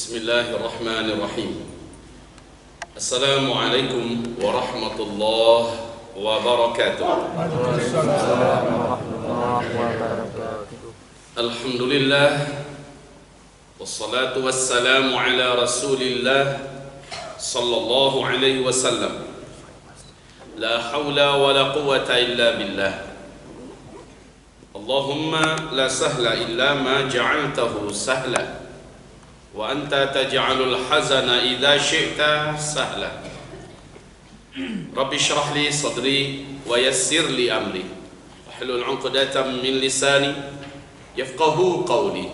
Bismillahirrahmanirrahim. Assalamualaikum warahmatullahi wabarakatuh. Alhamdulillah, wassalatu wassalamu ala rasulillah sallallahu alaihi wasallam. La hawla wa la quwwata illa billah. Allahumma la sahla illa ma ja'altahu sahla wa anta taj'alul hazana idza syi'ta sahla. Rabbi shrah li sadri wa yassir li amri wahlul 'uqdatam min lisani yafqahu qawli.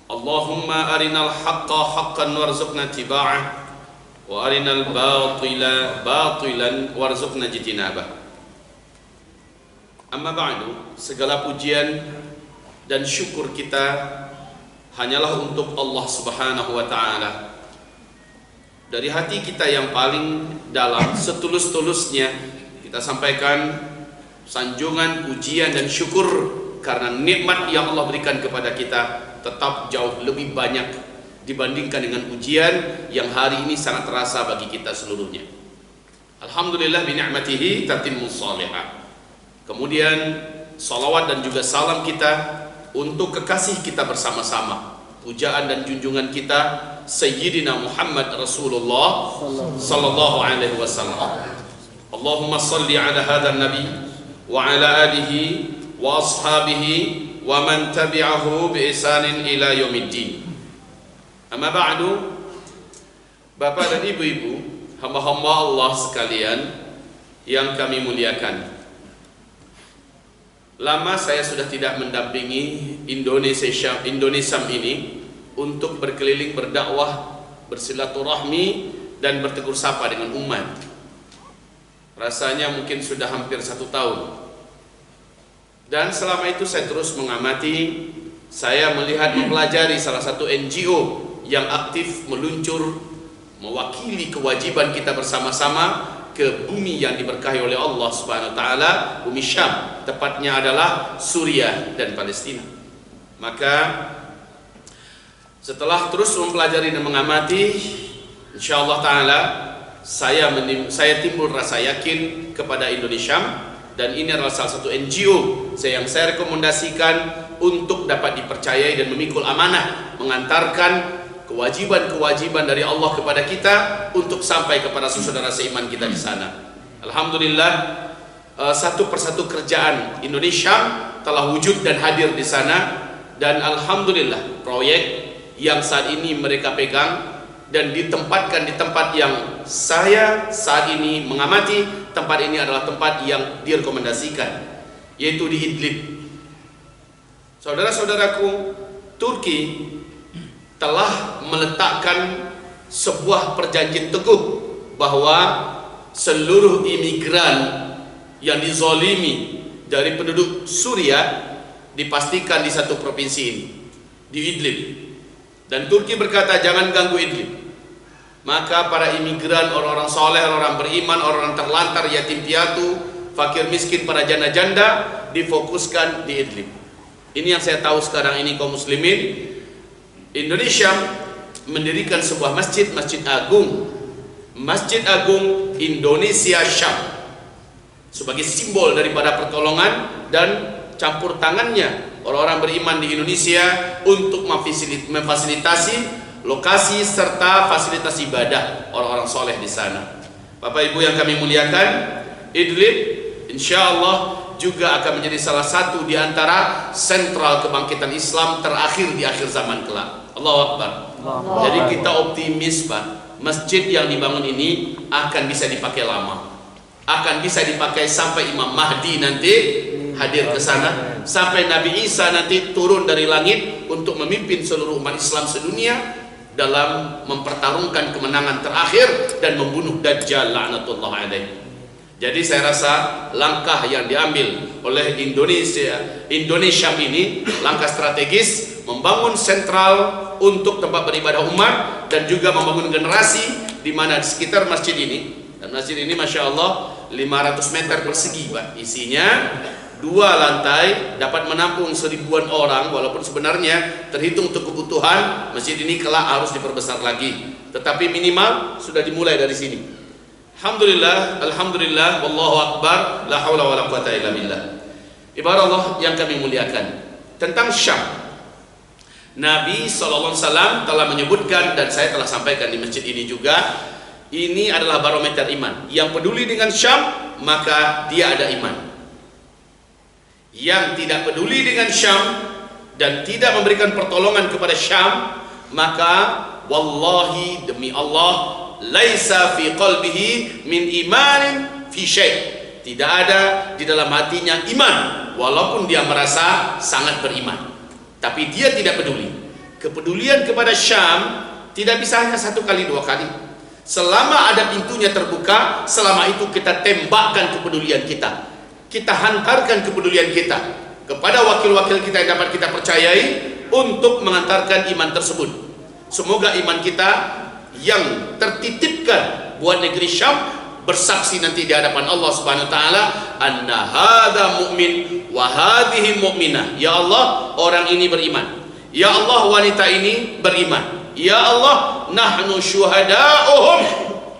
Allahumma arinal haqqa haqqan warzuqna tiba'ah wa arinal batila batilan warzuqna jitinabah. Amma ba'du, segala pujian dan syukur kita hanyalah untuk Allah Subhanahu wa ta'ala. Dari hati kita yang paling dalam, setulus-tulusnya kita sampaikan sanjungan, pujian dan syukur karena nikmat yang Allah berikan kepada kita tetap jauh lebih banyak dibandingkan dengan ujian yang hari ini sangat terasa bagi kita seluruhnya. Alhamdulillah bi ni'matihi tatimmus shalihah. Kemudian salawat dan juga salam kita untuk kekasih kita bersama-sama, pujaan dan junjungan kita Sayyidina Muhammad Rasulullah sallallahu alaihi wasallam. Allahumma salli ala hadzal nabi wa ala alihi wa ashabihi wa man tabi'ahu bi ihsanin ila yaumiddin. Amma ba'du, Bapak dan Ibu-ibu, hamba-hamba Allah sekalian yang kami muliakan. Lama saya sudah tidak mendampingi Indonesia ini untuk berkeliling berdakwah, bersilaturahmi dan bertegur sapa dengan umat. Rasanya mungkin sudah hampir 1 tahun. Dan selama itu saya terus mengamati, saya melihat, mempelajari salah satu NGO yang aktif meluncur mewakili kewajiban kita bersama-sama ke bumi yang diberkahi oleh Allah Subhanahu wa taala, bumi Syam, tepatnya adalah Suriah dan Palestina. Maka setelah terus mempelajari dan mengamati, insyaallah taala saya timbul rasa yakin kepada Indonesia, dan ini adalah salah satu NGO yang saya rekomendasikan untuk dapat dipercayai dan memikul amanah mengantarkan kewajiban-kewajiban dari Allah kepada kita untuk sampai kepada saudara seiman kita di sana. Alhamdulillah, satu persatu kerjaan Indonesia telah wujud dan hadir di sana, dan alhamdulillah proyek yang saat ini mereka pegang dan ditempatkan di tempat yang saya saat ini mengamati, tempat ini adalah tempat yang direkomendasikan, yaitu di Idlib. Saudara-saudaraku, Turki telah meletakkan sebuah perjanjian teguh bahwa seluruh imigran yang dizalimi dari penduduk Suriah dipastikan di satu provinsi ini, di Idlib. Dan Turki berkata, jangan ganggu Idlib. Maka para imigran, orang-orang soleh, orang beriman, orang terlantar, yatim piatu, fakir miskin, para janda-janda difokuskan di Idlib. Ini yang saya tahu sekarang ini, kaum muslimin. Indonesia mendirikan sebuah masjid agung, Masjid Agung Indonesia Syam, sebagai simbol daripada pertolongan dan campur tangannya orang-orang beriman di Indonesia untuk memfasilitasi lokasi serta fasilitas ibadah orang-orang soleh di sana. Bapak Ibu yang kami muliakan, Idlib insyaallah juga akan menjadi salah satu di antara sentral kebangkitan Islam terakhir di akhir zaman kelak. Allahu Akbar. Jadi kita optimis, Pak, masjid yang dibangun ini akan bisa dipakai lama, akan bisa dipakai sampai Imam Mahdi nanti hadir ke sana, sampai Nabi Isa nanti turun dari langit untuk memimpin seluruh umat Islam sedunia dalam mempertarungkan kemenangan terakhir dan membunuh Dajjal laknatullah alaihi. Jadi saya rasa langkah yang diambil oleh Indonesia ini langkah strategis, membangun sentral untuk tempat beribadah umat dan juga membangun generasi di mana di sekitar masjid ini, dan masjid ini masya Allah 500 meter persegi, Pak, isinya 2 lantai dapat menampung 1000-an orang, walaupun sebenarnya terhitung untuk kebutuhan masjid ini kelak harus diperbesar lagi, tetapi minimal sudah dimulai dari sini. Alhamdulillah, alhamdulillah, wallahu akbar, la haula wala quwata illa billah. Ibarat Allah yang kami muliakan, tentang Syam, Nabi SAW telah menyebutkan, dan saya telah sampaikan di masjid ini juga, ini adalah barometer iman. Yang peduli dengan Syam, maka dia ada iman. Yang tidak peduli dengan Syam dan tidak memberikan pertolongan kepada Syam, maka wallahi, demi Allah, laisa fi qalbihi min imanin fi syai'. Tidak ada di dalam hatinya iman, walaupun dia merasa sangat beriman, tapi dia tidak peduli. Kepedulian kepada Syam tidak bisa hanya 1 kali 2 kali. Selama ada pintunya terbuka, selama itu kita tembakkan kepedulian kita, kita hantarkan kepedulian kita kepada wakil-wakil kita yang dapat kita percayai untuk mengantarkan iman tersebut. Semoga iman kita yang tertitipkan buat negeri Syam bersaksi nanti di hadapan Allah Subhanahu wa taala, anna hadza mu'min wa hadhihi mu'minah. Ya Allah, orang ini beriman. Ya Allah, wanita ini beriman. Ya Allah, nahnu syuhada'uhum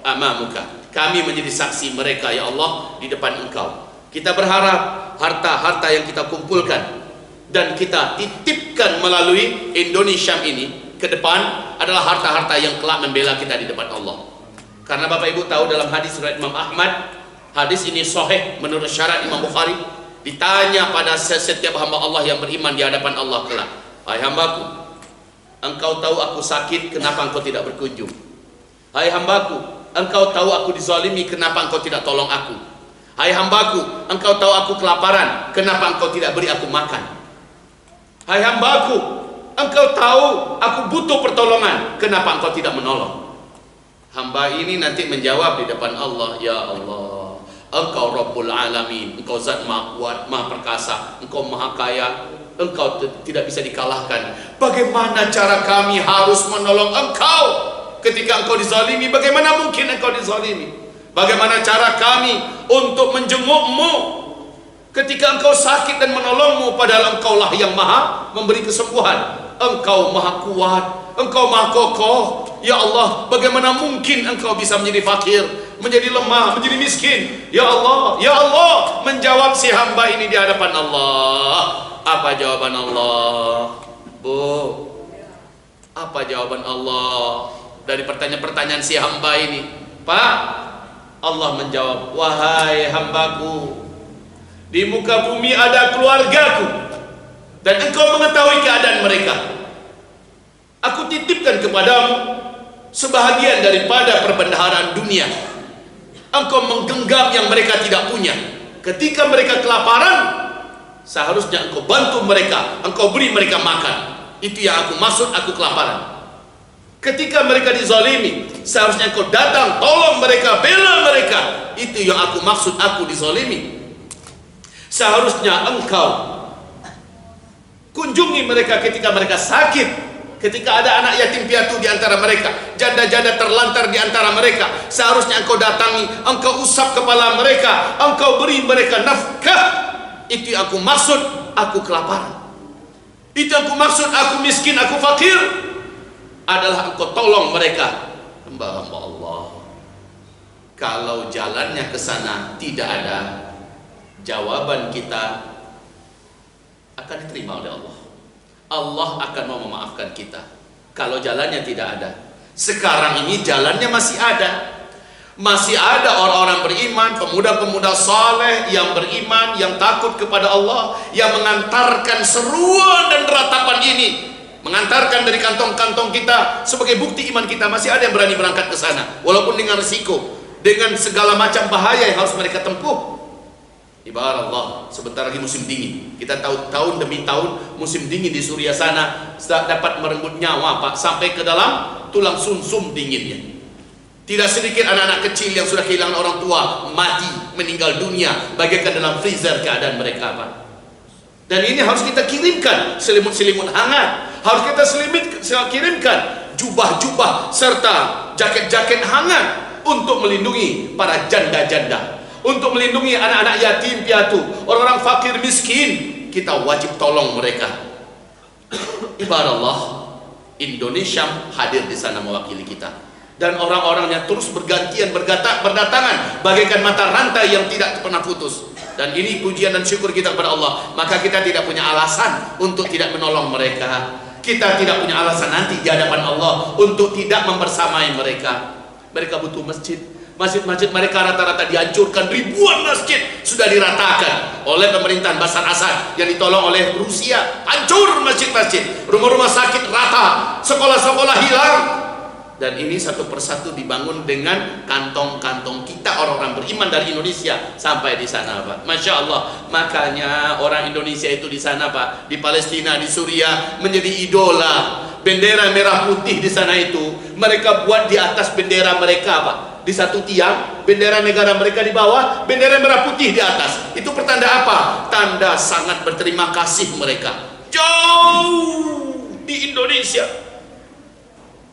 amamuka. Kami menjadi saksi mereka ya Allah di depan Engkau. Kita berharap harta-harta yang kita kumpulkan dan kita titipkan melalui Indonesia ini ke depan adalah harta-harta yang kelak membela kita di depan Allah. Karena Bapak Ibu tahu dalam hadis riwayat Imam Ahmad, hadis ini sahih menurut syarat Imam Bukhari, ditanya pada setiap hamba Allah yang beriman di hadapan Allah kelak, hai hambaku, engkau tahu aku sakit, kenapa engkau tidak berkunjung? Hai hambaku, engkau tahu aku dizalimi, kenapa engkau tidak tolong aku? Hai hambaku, engkau tahu aku kelaparan, kenapa engkau tidak beri aku makan? Hai hambaku, engkau tahu aku butuh pertolongan, kenapa engkau tidak menolong? Hamba ini nanti menjawab di depan Allah, ya Allah, Engkau Rabbul Alamin, Engkau Zat Maha Kuat, Maha Perkasa, Engkau Maha Kaya, Engkau tidak bisa dikalahkan. Bagaimana cara kami harus menolong Engkau ketika Engkau dizalimi? Bagaimana mungkin Engkau dizalimi? Bagaimana cara kami untuk menjengukmu ketika Engkau sakit dan menolongmu, padahal Engkaulah yang Maha memberi kesembuhan. Engkau Maha Kuat, Engkau Maha Kokoh. Ya Allah, bagaimana mungkin Engkau bisa menjadi fakir, menjadi lemah, menjadi miskin? Ya Allah, ya Allah, menjawab si hamba ini di hadapan Allah. Apa jawaban Allah? Bu, apa jawaban Allah dari pertanyaan-pertanyaan si hamba ini? Pak, Allah menjawab, wahai hambaku, di muka bumi ada keluargaku dan engkau mengetahui keadaan mereka. Aku titipkan kepadamu sebahagian daripada perbendaharaan dunia. Engkau menggenggam yang mereka tidak punya. Ketika mereka kelaparan, seharusnya engkau bantu mereka, engkau beri mereka makan. Itu yang aku maksud, aku kelaparan. Ketika mereka dizalimi, seharusnya engkau datang, tolong mereka, bela mereka. Itu yang aku maksud, aku dizalimi. Seharusnya engkau kunjungi mereka ketika mereka sakit, ketika ada anak yatim piatu di antara mereka, janda-janda terlantar di antara mereka. Seharusnya engkau datangi, engkau usap kepala mereka, engkau beri mereka nafkah. Itu yang aku maksud, aku kelaparan. Itu yang aku maksud, aku miskin, aku fakir, adalah engkau tolong mereka. Hamba-hamba Allah, kalau jalannya ke sana tidak ada, jawaban kita akan diterima oleh Allah. Allah akan mau memaafkan kita kalau jalannya tidak ada. Sekarang ini jalannya masih ada. Masih ada orang-orang beriman, pemuda-pemuda saleh yang beriman, yang takut kepada Allah, yang mengantarkan seruan dan ratapan ini, mengantarkan dari kantong-kantong kita sebagai bukti iman kita. Masih ada yang berani berangkat ke sana walaupun dengan risiko, dengan segala macam bahaya yang harus mereka tempuh. Ibarat Allah, sebentar lagi musim dingin. Kita tahu tahun demi tahun musim dingin di Suriah sana dapat merenggut nyawa Pak, sampai ke dalam tulang sumsum dinginnya. Tidak sedikit anak-anak kecil yang sudah kehilangan orang tua, mati, meninggal dunia, bagaikan dalam freezer keadaan mereka Pak. Dan ini harus kita kirimkan selimut-selimut hangat, harus kita kirimkan jubah-jubah serta jaket-jaket hangat untuk melindungi para janda-janda, untuk melindungi anak-anak yatim piatu, orang-orang fakir miskin. Kita wajib tolong mereka. Ibarat Indonesia hadir di sana mewakili kita, dan orang-orangnya terus bergantian berdatangan bagaikan mata rantai yang tidak pernah putus. Dan ini pujian dan syukur kita kepada Allah. Maka kita tidak punya alasan untuk tidak menolong mereka. Kita tidak punya alasan nanti di hadapan Allah untuk tidak membersamai mereka. Mereka butuh masjid. Masjid-masjid mereka rata-rata dihancurkan, ribuan masjid sudah diratakan oleh pemerintahan Bashar Assad yang ditolong oleh Rusia. Hancur masjid-masjid, rumah-rumah sakit rata, sekolah-sekolah hilang. Dan ini satu persatu dibangun dengan kantong-kantong kita orang-orang beriman dari Indonesia sampai di sana, Pak. Masya Allah. Makanya orang Indonesia itu di sana, Pak, di Palestina, di Suriah menjadi idola. Bendera merah putih di sana itu mereka buat di atas bendera mereka, Pak. Di satu tiang, bendera negara mereka di bawah, bendera merah putih di atas. Itu pertanda apa? Tanda sangat berterima kasih mereka. Jauh di Indonesia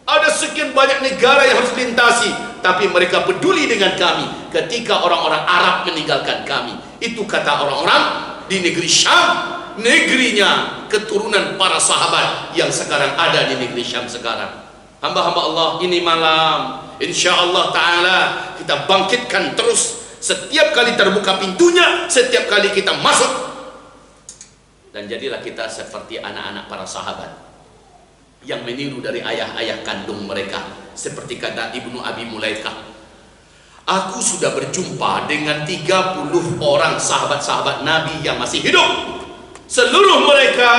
ada sekian banyak negara yang harus dilintasi, tapi mereka peduli dengan kami ketika orang-orang Arab meninggalkan kami. Itu kata orang-orang di negeri Syam, negerinya keturunan para sahabat yang sekarang ada di negeri Syam sekarang. Hamba-hamba Allah, ini malam insya Allah Ta'ala kita bangkitkan terus. Setiap kali terbuka pintunya, setiap kali kita masuk. Dan jadilah kita seperti anak-anak para sahabat yang meniru dari ayah-ayah kandung mereka. Seperti kata Ibnu Abi Mulaikah, aku sudah berjumpa dengan 30 orang sahabat-sahabat Nabi yang masih hidup. Seluruh mereka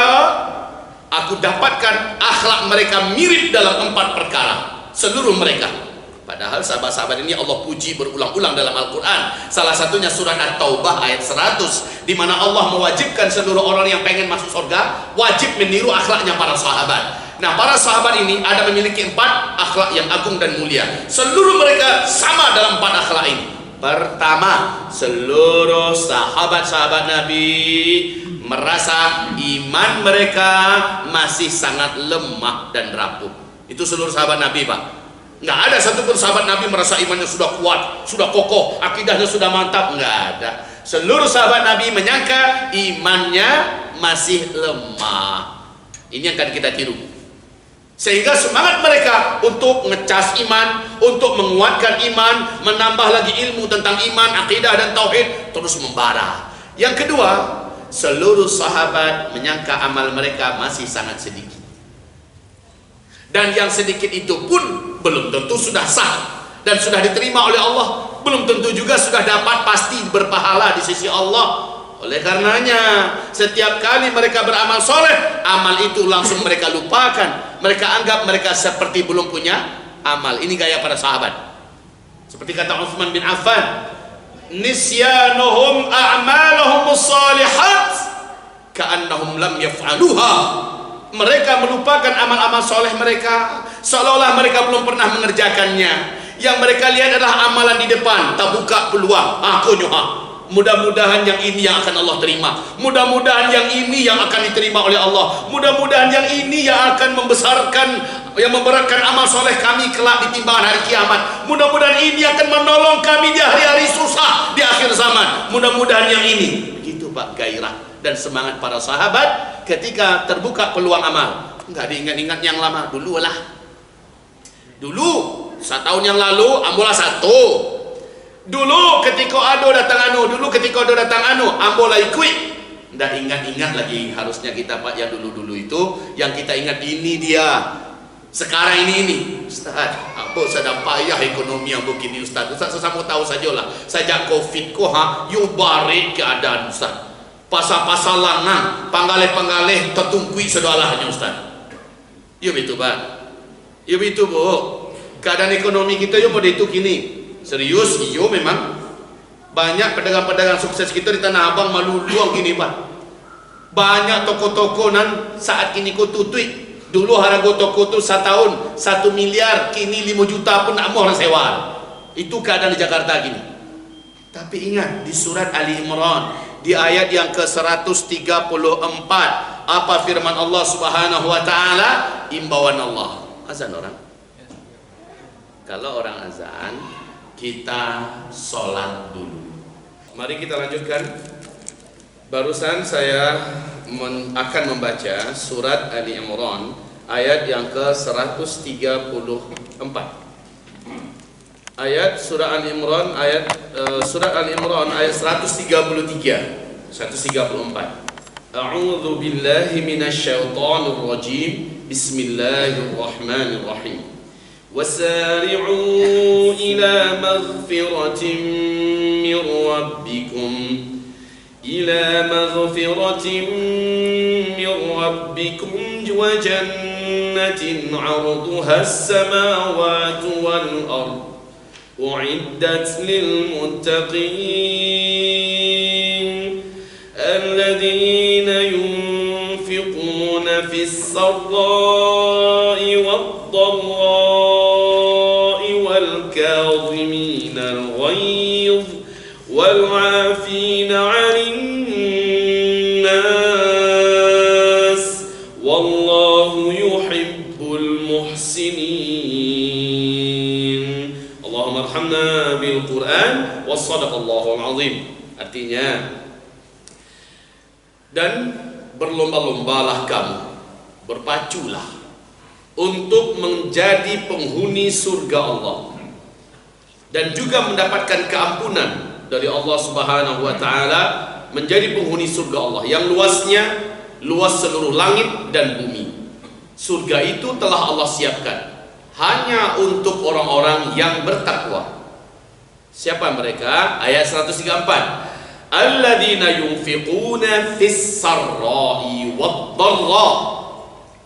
aku dapatkan akhlak mereka mirip dalam 4 perkara. Seluruh mereka. Padahal sahabat-sahabat ini Allah puji berulang-ulang dalam Al-Quran. Salah satunya surat At-Taubah ayat 100, di mana Allah mewajibkan seluruh orang yang pengen masuk surga wajib meniru akhlaknya para sahabat. Nah, para sahabat ini ada memiliki 4 akhlak yang agung dan mulia. Seluruh mereka sama dalam 4 akhlak ini. Pertama, seluruh sahabat-sahabat Nabi merasa iman mereka masih sangat lemah dan rapuh. Itu seluruh sahabat Nabi, Pak. Nggak ada satupun sahabat Nabi merasa imannya sudah kuat, sudah kokoh, akidahnya sudah mantap. Nggak ada. Seluruh sahabat Nabi menyangka imannya masih lemah. Ini yang akan kita tiru. Sehingga semangat mereka untuk ngecas iman, untuk menguatkan iman, menambah lagi ilmu tentang iman, akidah dan tauhid terus membara. Yang kedua, seluruh sahabat menyangka amal mereka masih sangat sedikit. Dan yang sedikit itu pun belum tentu sudah sah dan sudah diterima oleh Allah. Belum tentu juga sudah dapat pasti berpahala di sisi Allah. Oleh karenanya, setiap kali mereka beramal soleh, amal itu langsung mereka lupakan. Mereka anggap mereka seperti belum punya amal. Ini gaya para sahabat. Seperti kata Utsman bin Affan, nisyanuhum a'malahum salihat ka'annahum lam yaf'aluha. Mereka melupakan amal-amal soleh mereka seolah-olah mereka belum pernah mengerjakannya. Yang mereka lihat adalah amalan di depan, tak buka peluang. Aku nyoha. Mudah-mudahan yang ini yang akan Allah terima. Mudah-mudahan yang ini yang akan diterima oleh Allah. Mudah-mudahan yang ini yang akan membesarkan, yang memberatkan amal soleh kami kelak di timbangan hari kiamat. Mudah-mudahan ini akan menolong kami di hari-hari susah di akhir zaman. Mudah-mudahan yang ini. Begitu, Pak, gairah dan semangat para sahabat ketika terbuka peluang amal. Enggak diingat-ingat yang lama. Dulu lah. Dulu, 1 tahun yang lalu, ambola 1. Dulu ketika ado datang anu, ambola ikut. Nggak ingat-ingat lagi harusnya kita, Pak, yang dulu-dulu itu, yang kita ingat ini dia. Sekarang ini. Ustaz, ambo sedang payah ekonomi yang begini, Ustaz. Ustaz sesama tahu sajalah. Sejak Covid ko yubarik keadaan, Ustaz. Pasal-pasal lanang, panggalih-panggalih tertungkui sedalahnya, Ustaz. Ya begitu, Pak. Ya begitu, Bu. Keadaan ekonomi kita yo pada itu kini. Serius, iyo memang banyak pedagang-pedagang sukses kita di Tanah Abang malu luang gini, Pak. Banyak toko-toko nan saat kini ku tutui. Dulu harga toko tu 1 tahun 1 miliar, kini 5 juta pun nak mau orang sewa. Itu keadaan di Jakarta gini. Tapi ingat di surat Ali Imran di ayat yang ke-134 apa firman Allah Subhanahu wa taala? Imbauan Allah. Azan orang. Kalau orang azan, kita sholat dulu. Mari kita lanjutkan. Barusan saya akan membaca surat Ali Imran ayat yang ke-134. Ayat surah Ali Imran ayat surat Ali Imran ayat 134. A'udzu billahi minasyaitonir rajim. Bismillahirrahmanirrahim. وسارعوا إلى مغفرة من ربكم وجنة عرضها السماوات والأرض أعدت للمتقين الذين ينفقون في السراء والضراء والكاظمين الغيظ والعافين عن الناس والله يحب المحسنين. اللهم ارحمنا بالقرآن والصدق الله العظيم. Artinya, dan berlomba-lombalah kamu, berpaculah untuk menjadi penghuni surga Allah dan juga mendapatkan keampunan dari Allah Subhanahu wa taala, menjadi penghuni surga Allah yang luasnya luas seluruh langit dan bumi. Surga itu telah Allah siapkan hanya untuk orang-orang yang bertakwa. Siapa mereka? Ayat 134. Alladzina yunfiquna fis sarra'i wad-dharra.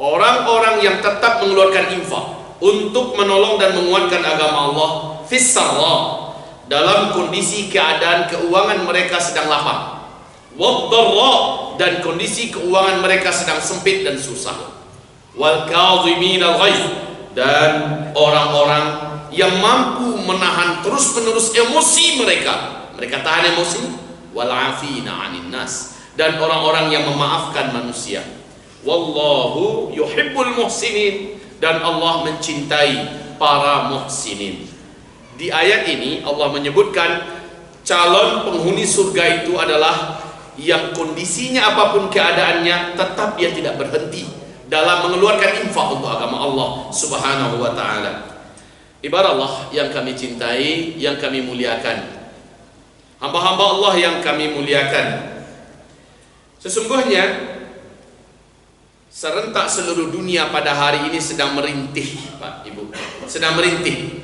Orang-orang yang tetap mengeluarkan infak untuk menolong dan menguatkan agama Allah fis sarra, dalam kondisi keadaan keuangan mereka sedang lapang, wad-dharra, dan kondisi keuangan mereka sedang sempit dan susah, wal kadhimin al-ghaiz, dan orang-orang yang mampu menahan terus-menerus emosi mereka tahan emosi, wal afina 'anil nas, dan orang-orang yang memaafkan manusia. Wallahu yuhibbul muhsinin, dan Allah mencintai para muhsinin. Di ayat ini Allah menyebutkan calon penghuni surga itu adalah yang kondisinya apapun keadaannya tetap dia tidak berhenti dalam mengeluarkan infak untuk agama Allah Subhanahu wa taala. Ibarat Allah yang kami cintai, yang kami muliakan, hamba-hamba Allah yang kami muliakan, sesungguhnya serentak seluruh dunia pada hari ini sedang merintih, Pak Ibu, sedang merintih,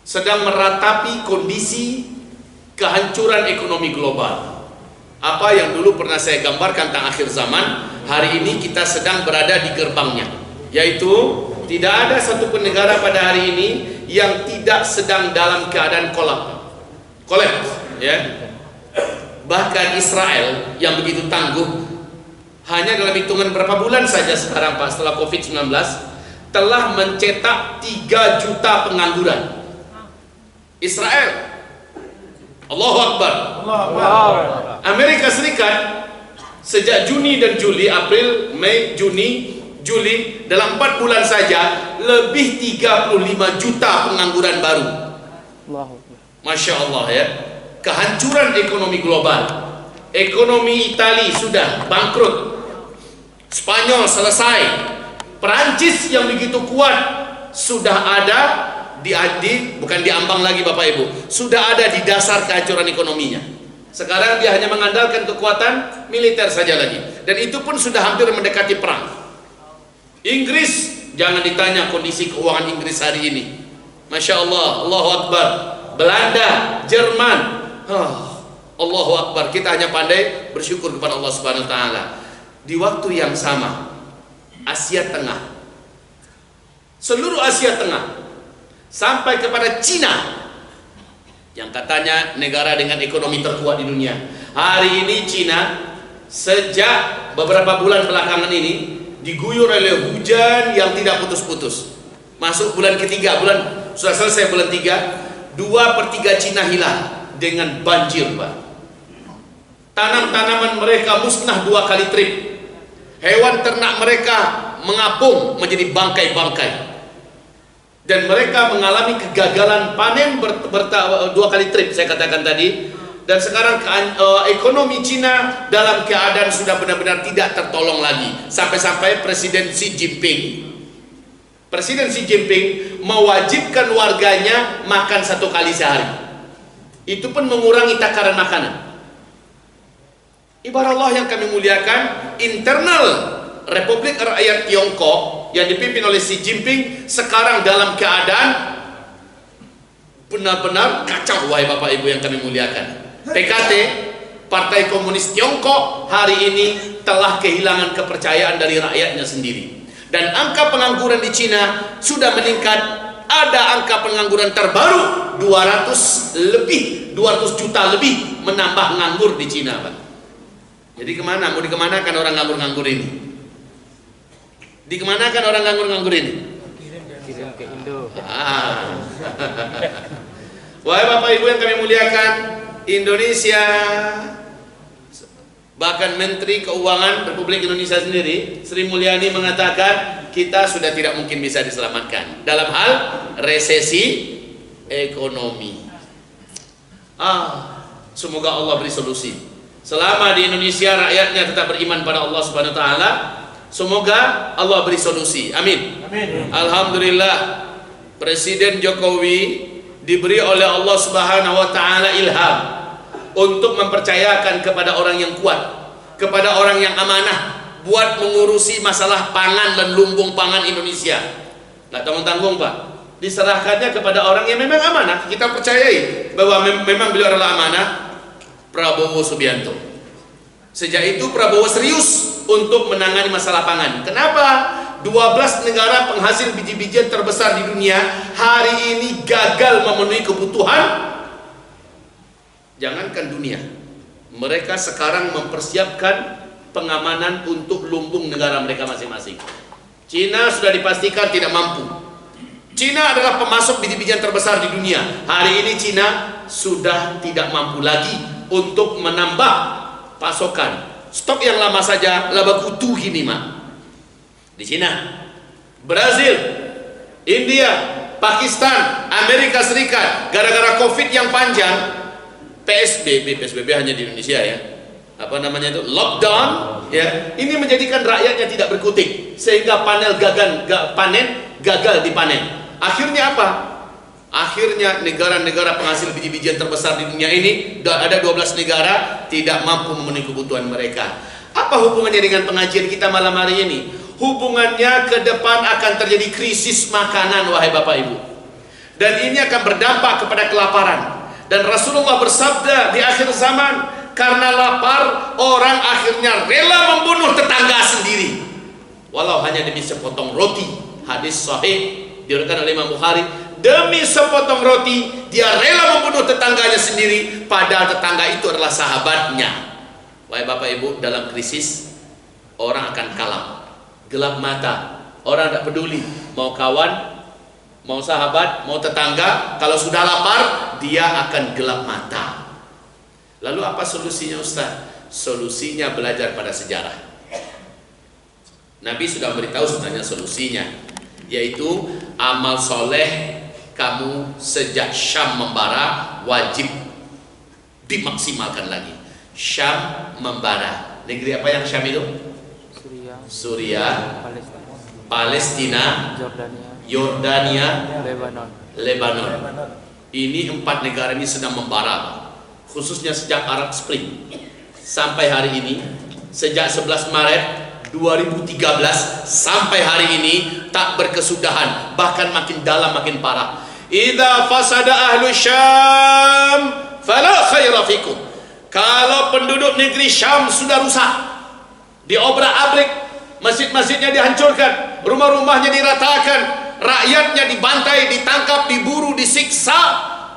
sedang meratapi kondisi kehancuran ekonomi global. Apa yang dulu pernah saya gambarkan tentang akhir zaman, hari ini kita sedang berada di gerbangnya, yaitu tidak ada satupun negara pada hari ini yang tidak sedang dalam keadaan kolaps, ya. Bahkan Israel yang begitu tangguh, hanya dalam hitungan berapa bulan saja sekarang, Pak, setelah COVID-19 telah mencetak 3 juta pengangguran. Israel, Allahu Akbar. Amerika Serikat sejak Juni dan Juli, April, Mei, Juni, Juli, dalam 4 bulan saja lebih 35 juta pengangguran baru. Masya Allah, ya. Kehancuran ekonomi global. Ekonomi Italia sudah bangkrut, Spanyol selesai, Perancis yang begitu kuat sudah ada bukan diambang lagi Bapak Ibu, sudah ada di dasar kehancuran ekonominya. Sekarang dia hanya mengandalkan kekuatan militer saja lagi, dan itu pun sudah hampir mendekati perang. Inggris, jangan ditanya kondisi keuangan Inggris hari ini, Masya Allah, Allahu Akbar. Belanda, Jerman, Allahu Akbar. Kita hanya pandai bersyukur kepada Allah Subhanahu wa taala. Di waktu yang sama, Asia Tengah, seluruh Asia Tengah sampai kepada Cina yang katanya negara dengan ekonomi terkuat di dunia. Hari ini Cina sejak beberapa bulan belakangan ini diguyur oleh hujan yang tidak putus-putus. Masuk bulan ketiga, sudah selesai bulan 3, 2/3 Cina hilang dengan banjir, Pak. Tanam-tanaman mereka musnah 2 kali trip. Hewan ternak mereka mengapung menjadi bangkai-bangkai. Dan mereka mengalami kegagalan panen 2 kali trip, saya katakan tadi. Dan sekarang ekonomi Cina dalam keadaan sudah benar-benar tidak tertolong lagi. Sampai-sampai Presiden Xi Jinping mewajibkan warganya makan 1 kali sehari. Itu pun mengurangi takaran makanan. Ibarat Allah yang kami muliakan, internal Republik Rakyat Tiongkok yang dipimpin oleh Xi Jinping sekarang dalam keadaan benar-benar kacau, wahai Bapak Ibu yang kami muliakan. PKT, Partai Komunis Tiongkok, hari ini telah kehilangan kepercayaan dari rakyatnya sendiri. Dan angka pengangguran di Cina sudah meningkat. Ada angka pengangguran terbaru 200 juta lebih menambah nganggur di Cina, Pak. Jadi kemana? Mau dikemanakan orang nganggur-nganggur ini? Dikemanakan orang nganggur-nganggur ini? Kirim ke Indo. Wahai Bapak Ibu yang kami muliakan, Indonesia, bahkan Menteri Keuangan Republik Indonesia sendiri, Sri Mulyani, mengatakan kita sudah tidak mungkin bisa diselamatkan dalam hal resesi ekonomi. Semoga Allah beri solusi. Selama di Indonesia rakyatnya tetap beriman pada Allah Subhanahu wa taala, semoga Allah beri solusi. Amin. Amin. Alhamdulillah, Presiden Jokowi diberi oleh Allah Subhanahu wa taala ilham untuk mempercayakan kepada orang yang kuat, kepada orang yang amanah buat mengurusi masalah pangan dan lumbung pangan Indonesia. Nggak tanggung-tanggung, Pak. Diserahkannya kepada orang yang memang amanah. Kita percayai bahwa memang beliau adalah amanah, Prabowo Subianto. Sejak itu Prabowo serius untuk menangani masalah pangan. Kenapa? 12 negara penghasil biji-bijian terbesar di dunia hari ini gagal memenuhi kebutuhan. Jangankan dunia, mereka sekarang mempersiapkan pengamanan untuk lumbung negara mereka masing-masing. Cina sudah dipastikan tidak mampu. Cina adalah pemasok biji-bijian terbesar di dunia. Hari ini Cina sudah tidak mampu lagi untuk menambah pasokan. Stok yang lama saja laba kutu gini, Mak. Di Cina, Brazil, India, Pakistan, Amerika Serikat, gara-gara COVID yang panjang, PSBB hanya di Indonesia ya. Apa namanya itu? Lockdown ya. Ini menjadikan rakyatnya tidak berkutik sehingga panen gagal dipanen. Akhirnya apa? Akhirnya negara-negara penghasil biji-bijian terbesar di dunia ini, ada 12 negara tidak mampu memenuhi kebutuhan mereka. Apa hubungannya dengan pengajian kita malam hari ini? Hubungannya ke depan akan terjadi krisis makanan, wahai Bapak Ibu. Dan ini akan berdampak kepada kelaparan. Dan Rasulullah bersabda di akhir zaman, karena lapar orang akhirnya rela membunuh tetangga sendiri, walau hanya demi sepotong roti. Hadis sahih diriwayatkan oleh Imam Bukhari. Demi sepotong roti dia rela membunuh tetangganya sendiri, padahal tetangga itu adalah sahabatnya. Wahai Bapak Ibu, dalam krisis orang akan kalah, gelap mata. Orang tidak peduli mau kawan, mau sahabat, mau tetangga. Kalau sudah lapar dia akan gelap mata. Lalu apa solusinya, Ustaz? Solusinya belajar pada sejarah. Nabi sudah beritahu sebenarnya solusinya, yaitu amal soleh kamu sejak Syam membara wajib dimaksimalkan lagi. Syam membara. Negeri apa yang Syam itu? Suriah, Palestina, Yordania, Lebanon. Ini 4 negara ini sedang membara, khususnya sejak Arab Spring sampai hari ini. Sejak 11 Maret 2013 sampai hari ini tak berkesudahan, bahkan makin dalam makin parah. Idza fasada ahlu Syam fala khaira fikum. Kalau penduduk negeri Syam sudah rusak, diobrak-abrik, masjid-masjidnya dihancurkan, rumah-rumahnya diratakan, rakyatnya dibantai, ditangkap, diburu, disiksa,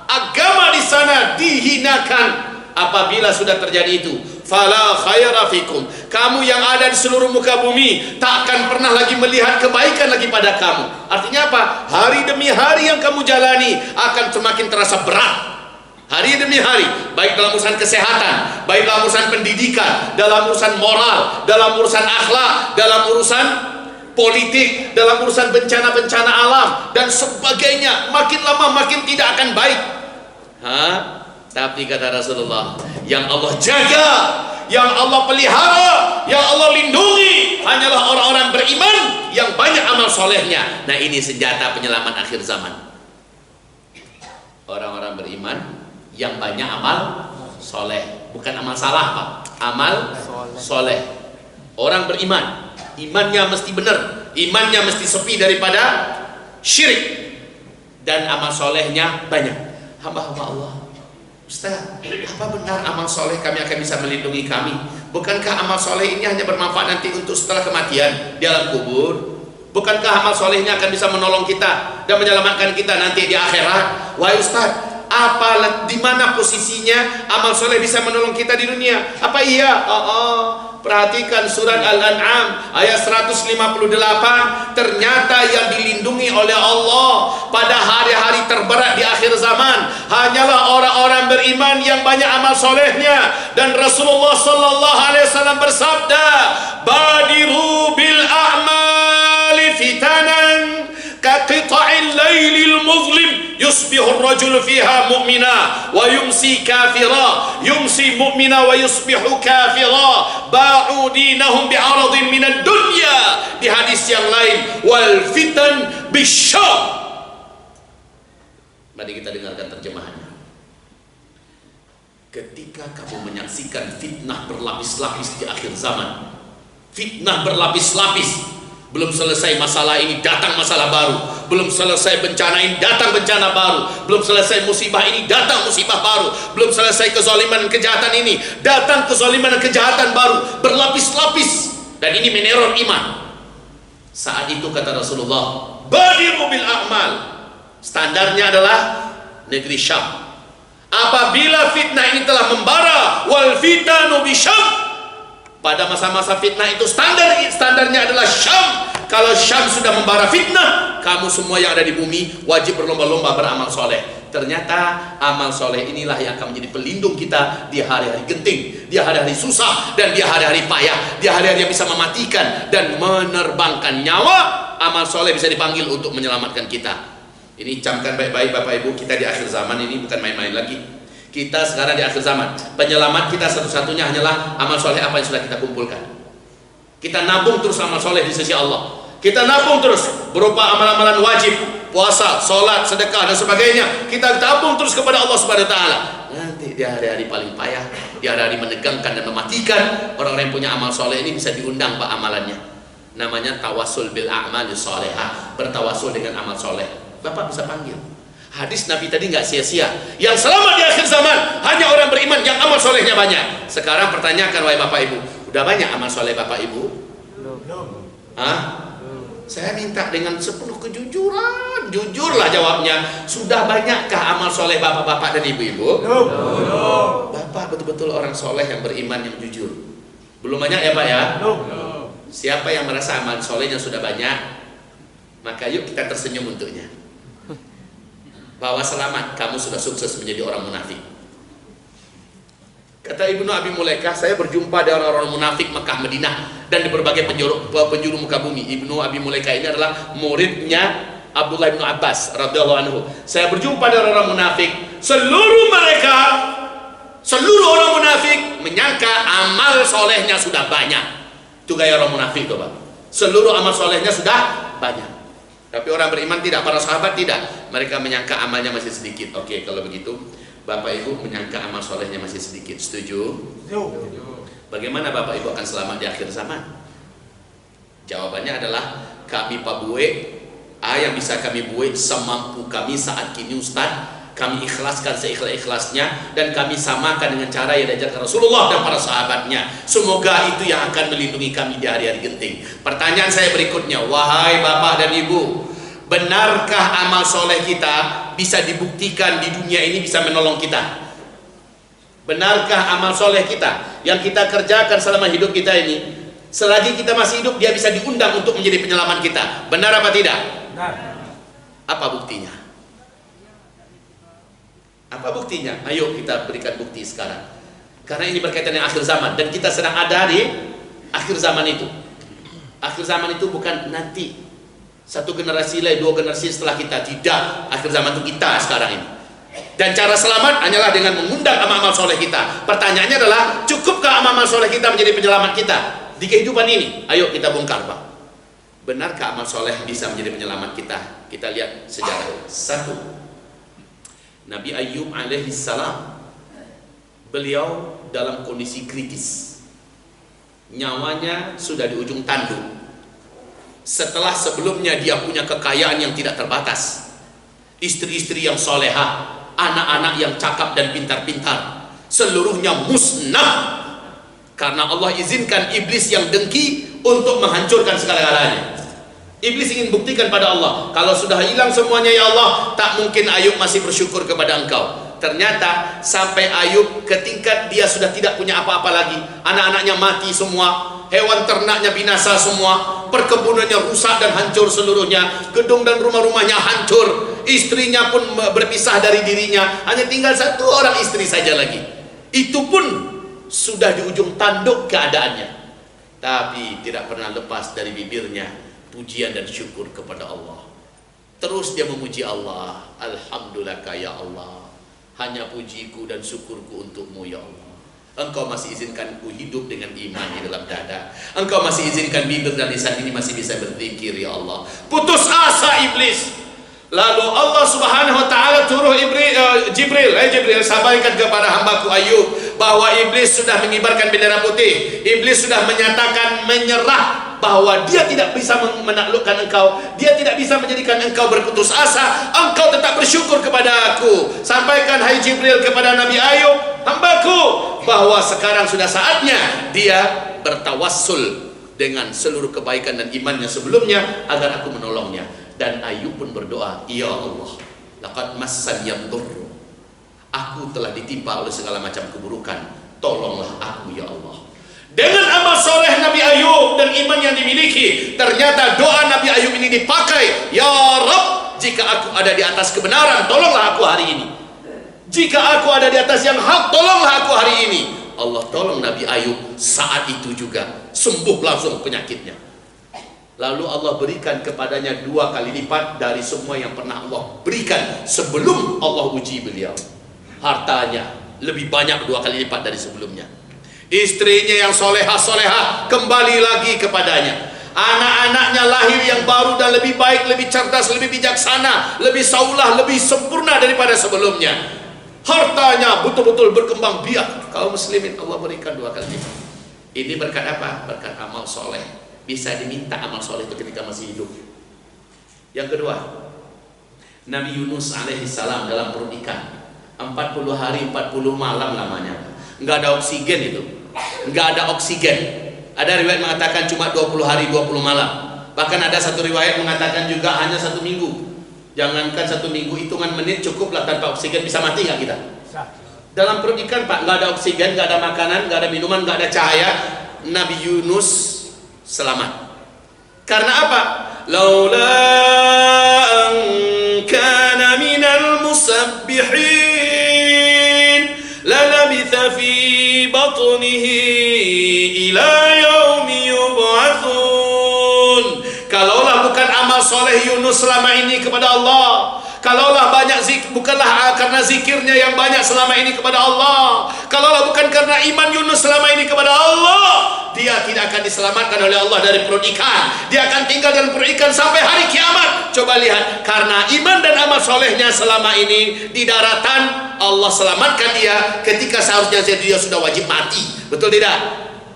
agama di sana dihinakan. Apabila sudah terjadi itu, fala khaira fikum, kamu yang ada di seluruh muka bumi tak akan pernah lagi melihat kebaikan lagi pada kamu. Artinya apa? Hari demi hari yang kamu jalani akan semakin terasa berat. Hari demi hari, baik dalam urusan kesehatan, baik dalam urusan pendidikan, dalam urusan moral, dalam urusan akhlak, dalam urusan politik, dalam urusan bencana-bencana alam dan sebagainya. Makin lama makin tidak akan baik. Tapi kata Rasulullah, yang Allah jaga, yang Allah pelihara, yang Allah lindungi hanyalah orang-orang beriman yang banyak amal solehnya. Nah, ini senjata penyelamat akhir zaman. Orang-orang beriman yang banyak amal soleh, bukan amal salah Pak, amal soleh. Orang beriman, imannya mesti benar, imannya mesti sepi daripada syirik, dan amal solehnya banyak. Hamba-hamba Allah, Ustaz, apa benar amal soleh kami akan bisa melindungi kami? Bukankah amal soleh ini hanya bermanfaat nanti untuk setelah kematian di alam kubur? Bukankah amal soleh ini akan bisa menolong kita dan menyelamatkan kita nanti di akhirat? Wahai Ustaz, di mana posisinya amal soleh bisa menolong kita di dunia? Apa iya? Perhatikan surat Al-An'am ayat 158. Ternyata yang dilindungi oleh Allah pada hari-hari terberat di akhir zaman hanyalah orang-orang beriman yang banyak amal solehnya. Dan Rasulullah sallallahu alaihi wasallam bersabda, badiru bil a'mali fitanan kaqita'il lailil muzlim yusbihu ar-rajulu fiha mu'mina wa yumsi kafira, yumsi mu'mina wa yusbihu kafira, ba'u dinahum bi'aradin minad dunya. Di hadis yang lain, wal fitan bisyam. Mari kita dengarkan terjemahannya. Ketika kamu menyaksikan fitnah berlapis-lapis di akhir zaman, fitnah berlapis-lapis, belum selesai masalah ini datang masalah baru, belum selesai bencana ini datang bencana baru, belum selesai musibah ini datang musibah baru, belum selesai kezaliman dan kejahatan ini datang kezaliman dan kejahatan baru, berlapis-lapis, dan ini meneror iman. Saat itu kata Rasulullah, badiru bil a'mal, standarnya adalah negeri Syam. Apabila fitnah ini telah membara, wal fitanu bisyam, pada masa-masa fitnah itu standarnya adalah Syam. Kalau Syam sudah membara fitnah, kamu semua yang ada di bumi wajib berlomba-lomba beramal soleh. Ternyata amal soleh inilah yang akan menjadi pelindung kita di hari-hari genting, di hari-hari susah, dan di hari-hari payah, di hari-hari yang bisa mematikan dan menerbangkan nyawa. Amal soleh bisa dipanggil untuk menyelamatkan kita. Ini camkan baik-baik Bapak Ibu, kita di akhir zaman ini bukan main-main lagi. Kita sekarang di akhir zaman, penyelamat kita satu-satunya hanyalah amal soleh apa yang sudah kita kumpulkan. Kita nabung terus amal soleh di sisi Allah. Kita nabung terus berupa amalan-amalan wajib, puasa, sholat, sedekah dan sebagainya. Kita tabung terus kepada Allah Subhanahu Wa Taala. Nanti di hari-hari paling payah, di hari-hari menegangkan dan mematikan, orang-orang yang punya amal soleh ini bisa diundang Pak amalannya. Namanya tawasul bil a'mali sholihah, bertawasul dengan amal soleh. Bapak bisa panggil. Hadis Nabi tadi nggak sia-sia. Yang selamat di akhir zaman hanya orang beriman yang amal solehnya banyak. Sekarang pertanyakan wahai Bapak Ibu, udah banyak amal soleh Bapak Ibu? Belum. Hah? Saya minta dengan sepenuh kejujuran, jujurlah jawabnya. Sudah banyakkah amal soleh bapak-bapak dan ibu-ibu? Belum. Bapak betul-betul orang soleh yang beriman yang jujur. Belum banyak ya Pak ya? Belum. Siapa yang merasa amal solehnya sudah banyak, maka yuk kita tersenyum untuknya. Bahwa selamat, kamu sudah sukses menjadi orang munafik. Kata Ibnu Abi Mulaikah, saya berjumpa dengan orang-orang munafik Mekah Madinah dan di berbagai penjuru muka bumi. Ibnu Abi Mulaikah ini adalah muridnya Abdullah bin Abbas radhiyallahu anhu. Saya berjumpa dengan orang munafik, seluruh orang munafik menyangka amal solehnya sudah banyak. Itu gaya orang munafik tuh Pak. Seluruh amal solehnya sudah banyak. Tapi orang beriman tidak, para sahabat tidak. Mereka menyangka amalnya masih sedikit. Oke, kalau begitu Bapak Ibu menyangka amal solehnya masih sedikit. Setuju? Setuju. Bagaimana Bapak Ibu akan selamat di akhir zaman? Jawabannya adalah kami Pak Bue, yang bisa kami buat semampu kami saat kini Ustaz. Kami ikhlaskan seikhlas-ikhlasnya dan kami samakan dengan cara yang diajarkan Rasulullah dan para sahabatnya. Semoga itu yang akan melindungi kami di hari-hari genting. Pertanyaan saya berikutnya, wahai Bapak dan Ibu, benarkah amal soleh kita bisa dibuktikan di dunia ini bisa menolong kita? Benarkah amal soleh kita yang kita kerjakan selama hidup kita ini, selagi kita masih hidup dia bisa diundang untuk menjadi penyelamat kita? Benar apa tidak? Benar. Apa buktinya? Apa buktinya? Ayo kita berikan bukti sekarang. Karena ini berkaitan dengan akhir zaman dan kita sedang ada di akhir zaman itu. Akhir zaman itu bukan nanti satu generasi lagi, dua generasi setelah kita, tidak. Akhir zaman itu kita sekarang ini. Dan cara selamat hanyalah dengan mengundang amal-amal soleh kita. Pertanyaannya adalah, cukupkah amal-amal soleh kita menjadi penyelamat kita di kehidupan ini? Ayo kita bongkar, Pak. Benarkah amal soleh bisa menjadi penyelamat kita? Kita lihat sejarah. Satu, Nabi Ayyub alaihi salam, beliau dalam kondisi kritis, nyawanya sudah di ujung tanduk. Setelah sebelumnya dia punya kekayaan yang tidak terbatas, istri-istri yang solehah, anak-anak yang cakap dan pintar-pintar, seluruhnya musnah karena Allah izinkan iblis yang dengki untuk menghancurkan segala-galanya. Iblis ingin buktikan pada Allah, kalau sudah hilang semuanya ya Allah, tak mungkin Ayub masih bersyukur kepada Engkau. Ternyata sampai Ayub ke tingkat dia sudah tidak punya apa-apa lagi, anak-anaknya mati semua, hewan ternaknya binasa semua, perkebunannya rusak dan hancur seluruhnya, gedung dan rumah-rumahnya hancur, istrinya pun berpisah dari dirinya, hanya tinggal satu orang istri saja lagi. Itu pun sudah di ujung tanduk keadaannya, tapi tidak pernah lepas dari bibirnya pujian dan syukur kepada Allah. Terus dia memuji Allah, alhamdulillah ya Allah, hanya pujiku dan syukurku untukmu ya Allah. Engkau masih izinkan ku hidup dengan iman di dalam dada. Engkau masih izinkan bibir dan lisan ini masih bisa berzikir ya Allah. Putus asa iblis. Lalu Allah Subhanahu wa taala suruh Jibril, sampaikan kepada hambaku Ayub bahwa iblis sudah mengibarkan bendera putih. Iblis sudah menyatakan menyerah, bahwa dia tidak bisa menaklukkan engkau, dia tidak bisa menjadikan engkau berputus asa. Engkau tetap bersyukur kepada aku. Sampaikan hai Jibril kepada Nabi Ayub, hambaku, bahwa sekarang sudah saatnya dia bertawassul dengan seluruh kebaikan dan imannya sebelumnya agar aku menolongnya. Dan Ayub pun berdoa, ya Allah, laqad massani dhurr, aku telah ditimpa oleh segala macam keburukan, tolonglah aku ya Allah. Dengan amal soleh Nabi Ayub dan iman yang dimiliki, ternyata doa Nabi Ayub ini dipakai. Ya Rabb, jika aku ada di atas kebenaran, tolonglah aku hari ini. Jika aku ada di atas yang hak, tolonglah aku hari ini. Allah tolong Nabi Ayub, saat itu juga sembuh langsung penyakitnya. Lalu Allah berikan kepadanya 2 kali lipat dari semua yang pernah Allah berikan sebelum Allah uji beliau. Hartanya lebih banyak 2 kali lipat dari sebelumnya. Istrinya yang solehah kembali lagi kepadanya. Anak-anaknya lahir yang baru dan lebih baik, lebih cerdas, lebih bijaksana, lebih saulah, lebih sempurna daripada sebelumnya. Hartanya betul-betul berkembang biak. Kaum muslimin Allah berikan 2 kali lipat. Ini berkat apa? Berkat amal soleh. Bisa diminta amal soleh itu ketika masih hidup. Yang kedua, Nabi Yunus alaihissalam dalam perut ikan, 40 hari 40 malam lamanya, nggak ada oksigen itu, nggak ada oksigen. Ada riwayat mengatakan cuma 20 hari 20 malam. Bahkan ada satu riwayat mengatakan juga hanya 1 minggu. Jangankan 1 minggu, hitungan menit cukuplah tanpa oksigen. Bisa mati nggak kita? Dalam perut ikan Pak, nggak ada oksigen, nggak ada makanan, nggak ada minuman, nggak ada cahaya. Nabi Yunus selamat. Karena apa? Laula an kana minal musabbihin lalabitha fi batnihi ila yaumi yub'atsun. Kalaulah bukan amal soleh Yunus selama ini kepada Allah, kalaulah banyak bukanlah karena zikirnya yang banyak selama ini kepada Allah, kalaulah bukan karena iman Yunus selama ini kepada Allah, dia tidak akan diselamatkan oleh Allah dari perut ikan. Dia akan tinggal dalam perut ikan sampai hari kiamat. Coba lihat, karena iman dan amal solehnya selama ini di daratan, Allah selamatkan dia ketika seharusnya dia sudah wajib mati. Betul tidak?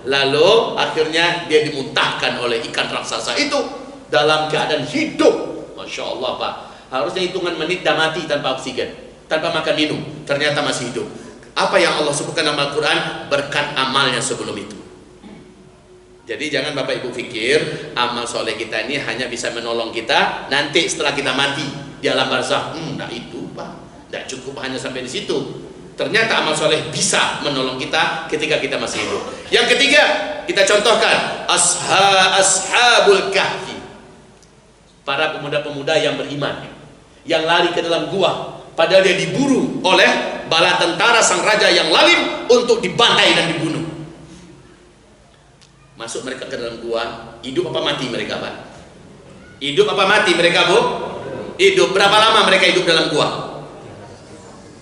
Lalu akhirnya dia dimuntahkan oleh ikan raksasa itu dalam keadaan hidup. Masya Allah Pak, harusnya hitungan menit dah mati tanpa oksigen, tanpa makan minum, ternyata masih hidup. Apa yang Allah sebutkan dalam Al-Quran? Berkat amalnya sebelum itu. Jadi jangan Bapak Ibu pikir amal soleh kita ini hanya bisa menolong kita nanti setelah kita mati di alam barzakh. Nah itu Pak, tidak cukup hanya sampai di situ. Ternyata amal soleh bisa menolong kita ketika kita masih hidup. Yang ketiga, kita contohkan ashabul kahfi, para pemuda-pemuda yang beriman, yang lari ke dalam gua, padahal dia diburu oleh bala tentara sang raja yang lalim untuk dibantai dan dibunuh. Masuk mereka ke dalam gua, hidup apa mati mereka Pak? Hidup apa mati mereka Bu? Hidup. Berapa lama mereka hidup dalam gua?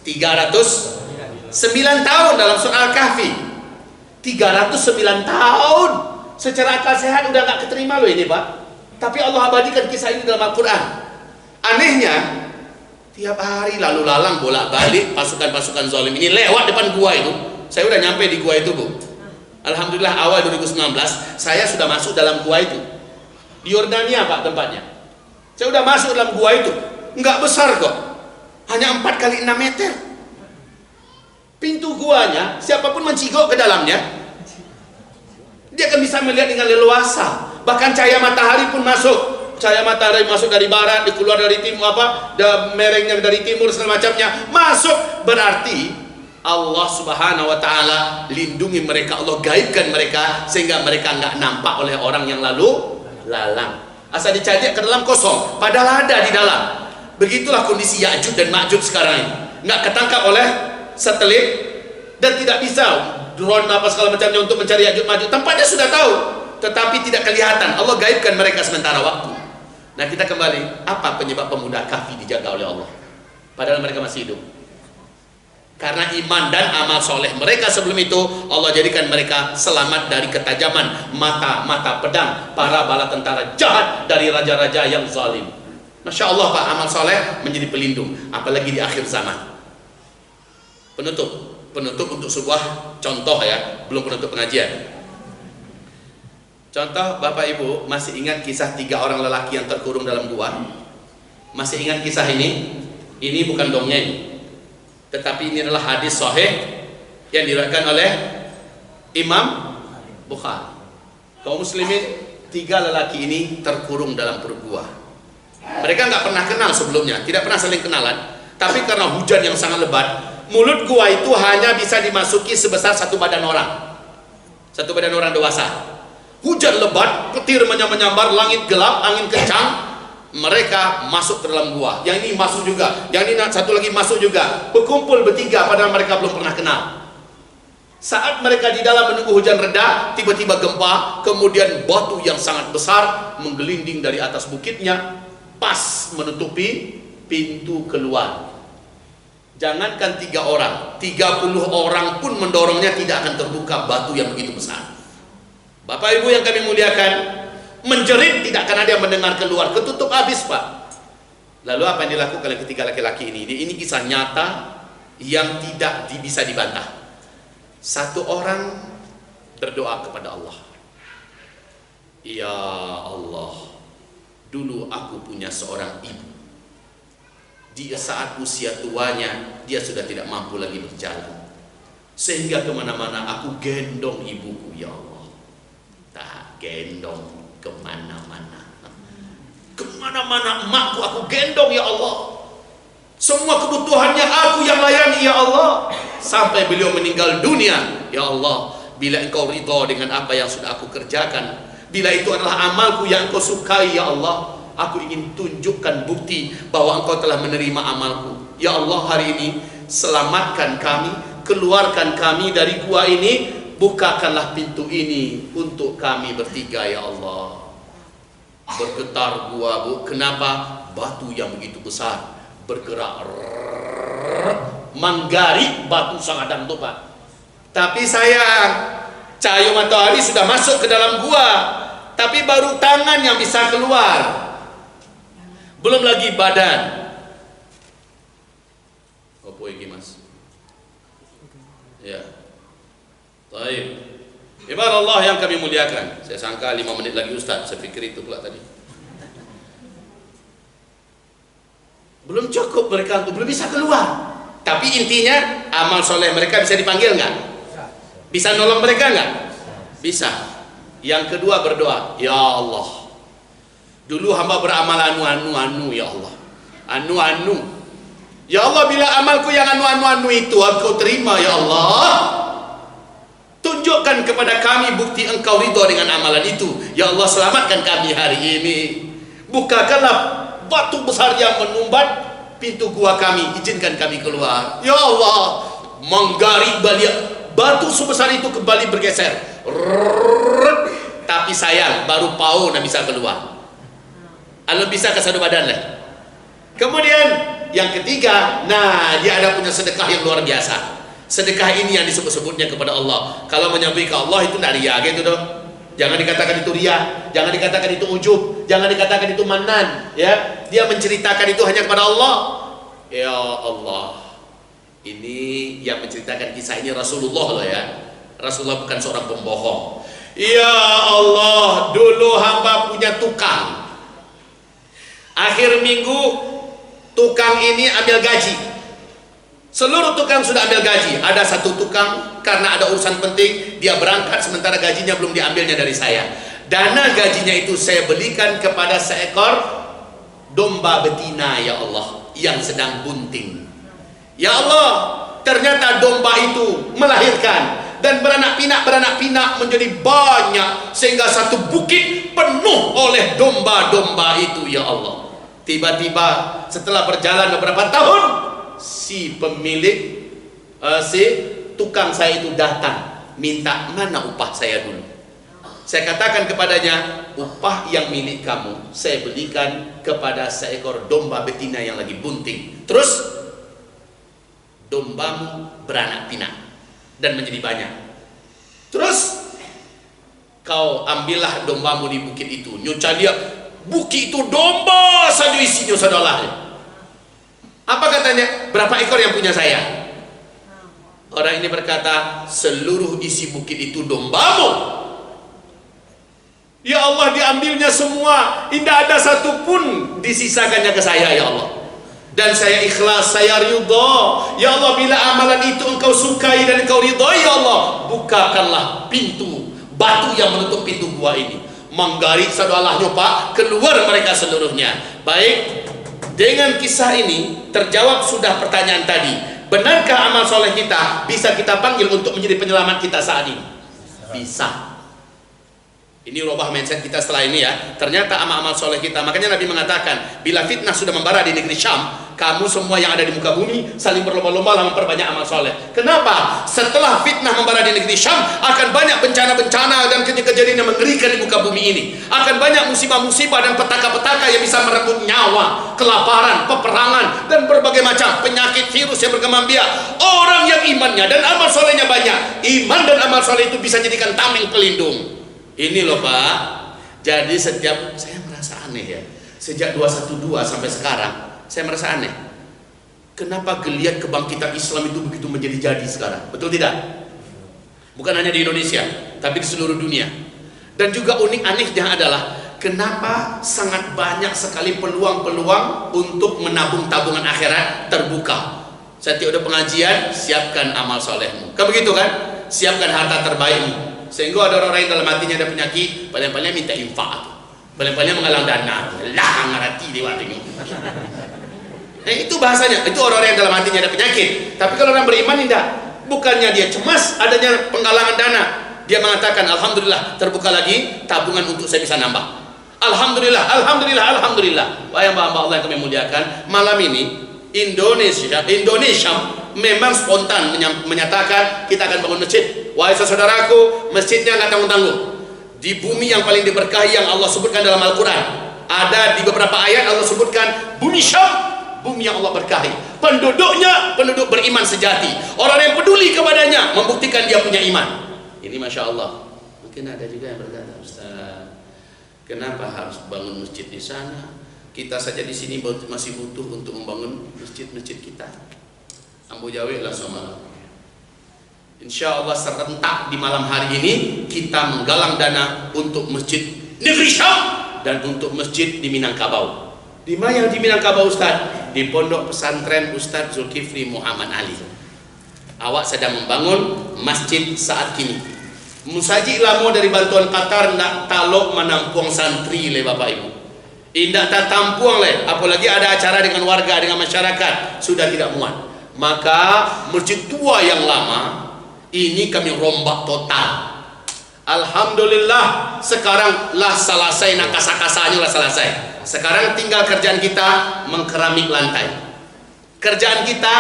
309 tahun dalam surah Al-Kahfi. 309 tahun. Secara akal sehat udah gak keterima loh ini Pak. Tapi Allah abadikan kisah ini dalam Al-Quran. Anehnya, tiap hari lalu lalang bolak-balik pasukan-pasukan zalim ini lewat depan gua itu. Saya udah nyampe di gua itu, Bu. Alhamdulillah awal 2019 saya sudah masuk dalam gua itu. Di Yordania Pak tempatnya. Saya udah masuk dalam gua itu. Enggak besar kok. Hanya 4 kali 6 meter. Pintu guanya siapapun mencigok ke dalamnya, dia akan bisa melihat dengan leluasa. Bahkan cahaya matahari pun masuk. Cahaya matahari masuk dari barat, keluar dari timur merengnya dari timur segala macamnya masuk. Berarti Allah Subhanahu wa taala lindungi mereka, Allah gaibkan mereka sehingga mereka enggak nampak oleh orang yang lalu lalang. Asal dicajak ke dalam kosong, padahal ada di dalam. Begitulah kondisi Ya'juj dan Ma'juj sekarang ini. Enggak ketangkap oleh satelit dan tidak bisa drone apa segala macamnya untuk mencari Ya'juj Ma'juj. Tempatnya sudah tahu, tetapi tidak kelihatan. Allah gaibkan mereka sementara waktu. Nah, kita kembali, apa penyebab pemuda Kahfi dijaga oleh Allah padahal mereka masih hidup? Karena iman dan amal soleh mereka sebelum itu, Allah jadikan mereka selamat dari ketajaman mata-mata pedang para bala tentara jahat dari raja-raja yang zalim. Masya Allah Pak, amal soleh menjadi pelindung, apalagi di akhir zaman. Penutup untuk sebuah contoh ya, belum penutup pengajian. Contoh, Bapak Ibu masih ingat kisah 3 orang lelaki yang terkurung dalam gua? Masih ingat kisah ini? Ini bukan dongeng, tetapi ini adalah hadis sahih yang diriwayatkan oleh Imam Bukhari. Kaum muslimin, 3 lelaki ini terkurung dalam perut gua. Mereka nggak pernah kenal sebelumnya, tidak pernah saling kenalan. Tapi karena hujan yang sangat lebat, mulut gua itu hanya bisa dimasuki sebesar satu badan orang dewasa. Hujan lebat, petir menyambar, langit gelap, angin kencang. Mereka masuk ke dalam gua. Yang ini masuk juga, yang ini satu lagi masuk juga. Berkumpul bertiga padahal mereka belum pernah kenal. Saat mereka di dalam menunggu hujan reda, tiba-tiba gempa, kemudian batu yang sangat besar menggelinding dari atas bukitnya, pas menutupi pintu keluar. Jangankan 3 orang, 30 orang pun mendorongnya tidak akan terbuka batu yang begitu besar. Bapak Ibu yang kami muliakan, menjerit tidak akan ada yang mendengar keluar, ketutup habis Pak. Lalu apa yang dilakukan oleh ketiga laki-laki ini? Ini kisah nyata yang tidak bisa dibantah. Satu orang berdoa kepada Allah, ya Allah, dulu aku punya seorang ibu. Di saat usia tuanya dia sudah tidak mampu lagi berjalan, sehingga kemana-mana aku gendong ibuku, ya Allah. Tak gendong kemana-mana, emakku aku gendong, ya Allah. Semua kebutuhannya aku yang layani, ya Allah, sampai beliau meninggal dunia. Ya Allah, bila engkau ridha dengan apa yang sudah aku kerjakan, bila itu adalah amalku yang engkau sukai, ya Allah, aku ingin tunjukkan bukti bahwa engkau telah menerima amalku. Ya Allah, hari ini selamatkan kami, keluarkan kami dari gua ini, bukakanlah pintu ini untuk kami bertiga, ya Allah. Bergetar gua, Bu. Kenapa? Batu yang begitu besar bergerak, menggari batu sangat tuh Pak. Tapi sayang, cahaya matahari sudah masuk ke dalam gua, tapi baru tangan yang bisa keluar, belum lagi badan. Apa lagi Mas? Ya. Baik. Ibarat Allah yang kami muliakan. Saya sangka 5 menit lagi Ustaz, saya pikir itu pula tadi. Belum cukup mereka untuk belum bisa keluar. Tapi intinya amal soleh mereka bisa dipanggil nggak? Bisa nolong mereka nggak? Bisa. Yang kedua berdoa, ya Allah, dulu hamba beramal anu ya Allah, anu. Ya Allah, bila amalku yang anu itu Engkau terima, ya Allah, tunjukkan kepada kami bukti Engkau ridha dengan amalan itu. Ya Allah, selamatkan kami hari ini. Bukakanlah batu besar yang menumbat pintu gua kami, izinkan kami keluar. Ya Allah, menggari balik batu sebesar itu kembali bergeser. Tapi sayang, baru paun yang bisa keluar. Alun bisa ke satu badan lah. Kemudian yang ketiga, nah dia ada punya sedekah yang luar biasa. Sedekah ini yang disebut-sebutnya kepada Allah. Kalau menyampai ke Allah itu tidak ria gitu dong. Jangan dikatakan itu ria, jangan dikatakan itu ujub, jangan dikatakan itu manan, ya. Dia menceritakan itu hanya kepada Allah. Ya Allah. Ini yang menceritakan kisah ini Rasulullah loh ya. Rasulullah bukan seorang pembohong. Ya Allah, dulu hamba punya tukang. Akhir minggu tukang ini ambil gaji. Seluruh tukang sudah ambil gaji. Ada satu tukang karena ada urusan penting dia berangkat sementara gajinya belum diambilnya dari saya. Dana gajinya itu saya belikan kepada seekor domba betina ya Allah yang sedang bunting. Ya Allah, ternyata domba itu melahirkan dan beranak pinak menjadi banyak sehingga satu bukit penuh oleh domba-domba itu ya Allah. Tiba-tiba setelah berjalan beberapa tahun, si pemilik si tukang saya itu datang minta mana upah saya dulu. Saya katakan kepadanya, upah yang milik kamu saya belikan kepada seekor domba betina yang lagi bunting. Terus dombamu beranak pinak dan menjadi banyak. Terus kau ambillah dombamu di bukit itu. Nyoca dia, bukit itu domba saja isinya saudara. Apa katanya? Berapa ekor yang punya saya? Orang ini berkata, seluruh isi bukit itu dombamu. Ya Allah, diambilnya semua, tidak ada satupun disisakannya ke saya ya Allah. Dan saya ikhlas, saya ridha. Ya Allah, bila amalan itu engkau sukai dan engkau ridhai ya Allah, bukakanlah pintu batu yang menutup pintu gua ini. Menggarik sadalahnya Pak, keluar mereka seluruhnya. Baik, dengan kisah ini terjawab sudah pertanyaan tadi. Benarkah amal soleh kita bisa kita panggil untuk menjadi penyelamat kita saat ini? Bisa. Ini rubah mindset kita setelah ini ya. Ternyata amal-amal soleh kita. Makanya Nabi mengatakan, bila fitnah sudah membara di negeri Syam, kamu semua yang ada di muka bumi saling berlomba-lomba memperbanyak amal soleh. Kenapa? Setelah fitnah membara di negeri Syam, akan banyak bencana-bencana dan kejadian yang mengerikan di muka bumi ini. Akan banyak musibah-musibah dan petaka-petaka yang bisa merenggut nyawa, kelaparan, peperangan, dan berbagai macam penyakit virus yang berkembang biak. Orang yang imannya dan amal solehnya banyak, iman dan amal soleh itu bisa jadikan tameng pelindung. Ini loh Pak. Jadi setiap, saya merasa aneh ya, sejak 212 sampai sekarang saya merasa aneh. Kenapa geliat kebangkitan Islam itu begitu menjadi-jadi sekarang? Betul tidak? Bukan hanya di Indonesia, tapi di seluruh dunia. Dan juga unik anehnya adalah kenapa sangat banyak sekali peluang-peluang untuk menabung tabungan akhirat terbuka. Setiap ada pengajian, siapkan amal solehmu. Kan begitu kan? Siapkan harta terbaikmu. Sehingga ada orang-orang yang dalam hatinya ada penyakit, paling-paling minta infak, paling-paling menggalang dana, lah ngarati di waktu ini. Itu bahasanya, itu orang-orang yang dalam hatinya ada penyakit. Tapi kalau orang beriman tidak, bukannya dia cemas adanya penggalangan dana, dia mengatakan alhamdulillah terbuka lagi tabungan untuk saya bisa nambah. Alhamdulillah, alhamdulillah, alhamdulillah. Wahai hamba Allah yang kami muliakan, malam ini Indonesia memang spontan menyatakan kita akan bangun masjid. Wahai saudaraku, masjidnya nggak tanggung-tanggung. Di bumi yang paling diberkahi yang Allah sebutkan dalam Al-Quran, ada di beberapa ayat Allah sebutkan bumi Syam, bumi yang Allah berkahi. Penduduknya penduduk beriman sejati. Orang yang peduli kepadanya membuktikan dia punya iman. Ini Masya Allah. Mungkin ada juga yang berkata, Ustaz, kenapa harus bangun masjid di sana? Kita saja di sini masih butuh untuk membangun masjid-masjid kita. Ambo Jawi lah sama. Insya Allah serentak di malam hari ini kita menggalang dana untuk masjid negeri Syam dan untuk masjid di Minangkabau. Di mana yang di Minangkabau Ustaz? Di Pondok Pesantren Ustaz Zulkifli Muhammad Ali. Awak sedang membangun masjid saat kini. Musaji ilmu dari bantuan Qatar nak talok menampuang santri le Bapak Ibu. Indah tak tampuang le, apalagi ada acara dengan warga, dengan masyarakat, sudah tidak muat. Maka masjid tua yang lama ini kami rombak total. Alhamdulillah sekarang lah selesai, nak kasa-kasanya lah selesai. Sekarang tinggal kerjaan kita mengkeramik lantai. Kerjaan kita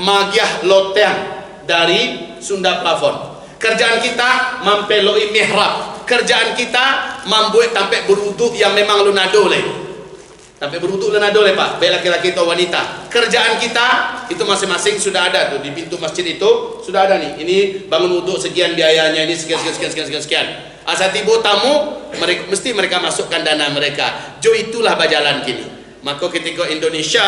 magiah loteng dari Sunda plafon. Kerjaan kita mempeloi mihrab. Kerjaan kita membuat sampai beruduk yang memang lunadole. Sampai beruduk lunadole Pak, baik laki-laki atau wanita. Kerjaan kita itu masing-masing sudah ada tuh di pintu masjid itu sudah ada nih. Ini bangun wudhu sekian biayanya, ini sekian. Asal tiba tamu, mesti mereka masukkan dana mereka. Jo itulah berjalan kini. Maka ketika Indonesia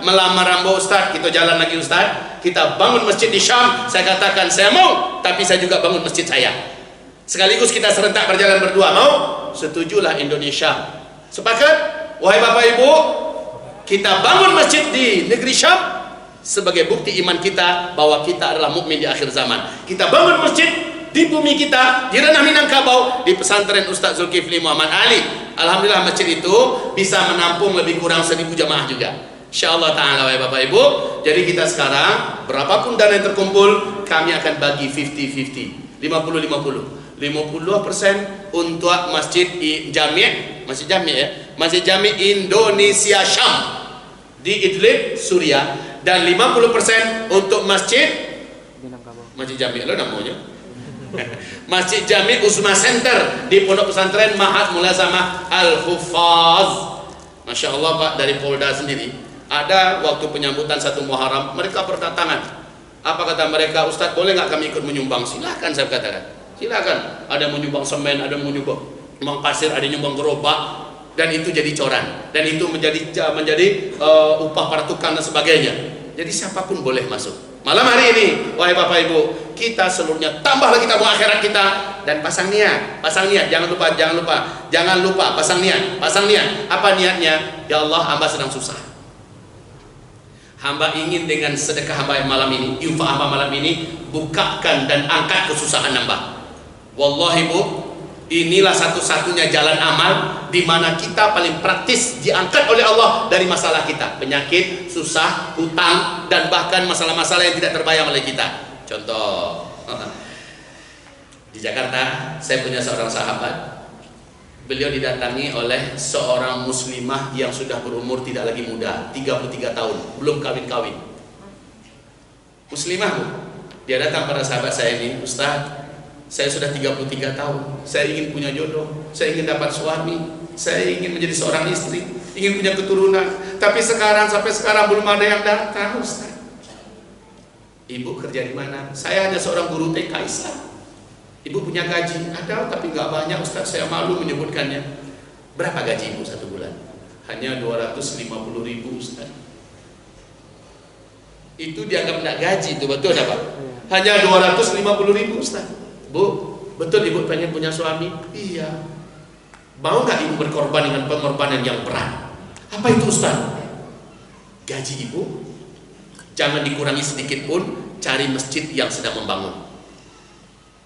melamar Rambo Ustaz, kita jalan lagi Ustaz, kita bangun masjid di Syam, saya katakan saya mau, tapi saya juga bangun masjid saya. Sekaligus kita serentak berjalan berdua, mau? Setujulah Indonesia. Sepakat? Wahai Bapak Ibu, kita bangun masjid di negeri Syam sebagai bukti iman kita bahwa kita adalah mukmin di akhir zaman. Kita bangun masjid di bumi kita, di ranah Minangkabau, di pesantren Ustaz Zulkifli Muhammad Ali. Alhamdulillah masjid itu bisa menampung lebih kurang 1000 jamaah juga. InsyaAllah ta'ala wahai Bapak Ibu. Jadi kita sekarang berapapun dana yang terkumpul, kami akan bagi 50-50, 50-50. 50% untuk masjid Masjid Jami' Indonesia Syam di Idlib, Suriah, dan 50% untuk masjid Jami' lo namanya Masjid Jami' Uzma Center di Pondok Pesantren Mahat Mulazamah Al-Huffaz. Masya Allah Pak, dari Polda sendiri ada waktu penyambutan 1 Muharram mereka berdatangan. Apa kata mereka? Ustadz, boleh nggak kami ikut menyumbang? Silahkan, saya katakan silakan. Ada menyumbang semen, ada menyumbang pasir, ada menyumbang gerobak, dan itu jadi coran, dan itu menjadi upah para tukang dan sebagainya. Jadi siapapun boleh masuk. Malam hari ini wahai Bapak Ibu, kita seluruhnya tambah lagi tabung akhirat kita, dan pasang niat, jangan lupa pasang niat. Apa niatnya? Ya Allah, hamba sedang susah, hamba ingin dengan sedekah hamba malam ini, infak hamba malam ini, bukakan dan angkat kesusahan hamba. Wallahi Bu, inilah satu-satunya jalan amal di mana kita paling praktis diangkat oleh Allah dari masalah kita, penyakit, susah, hutang, dan bahkan masalah-masalah yang tidak terbayang oleh kita. Contoh, di Jakarta saya punya seorang sahabat. Beliau didatangi oleh seorang muslimah yang sudah berumur tidak lagi muda, 33 tahun, belum kawin-kawin. Muslimah Bu, dia datang pada sahabat saya ini, Ustaz, saya sudah 33 tahun, saya ingin punya jodoh, saya ingin dapat suami, saya ingin menjadi seorang istri, ingin punya keturunan, tapi sampai sekarang belum ada yang datang Ustaz. Ibu kerja di mana? Saya hanya seorang guru TK Islam. Ibu punya gaji? Ada, tapi nggak banyak Ustaz, saya malu menyebutkannya. Berapa gaji ibu satu bulan? Hanya 250.000 Ustaz. Itu dianggap tidak gaji, itu betul ada Pak? Hanya 250.000 Ustaz. Bu, betul ibu pengen punya suami? Iya. Mau nggak ibu berkorban dengan pengorbanan yang berat? Apa itu Ustaz? Gaji ibu jangan dikurangi sedikit pun, cari masjid yang sedang membangun.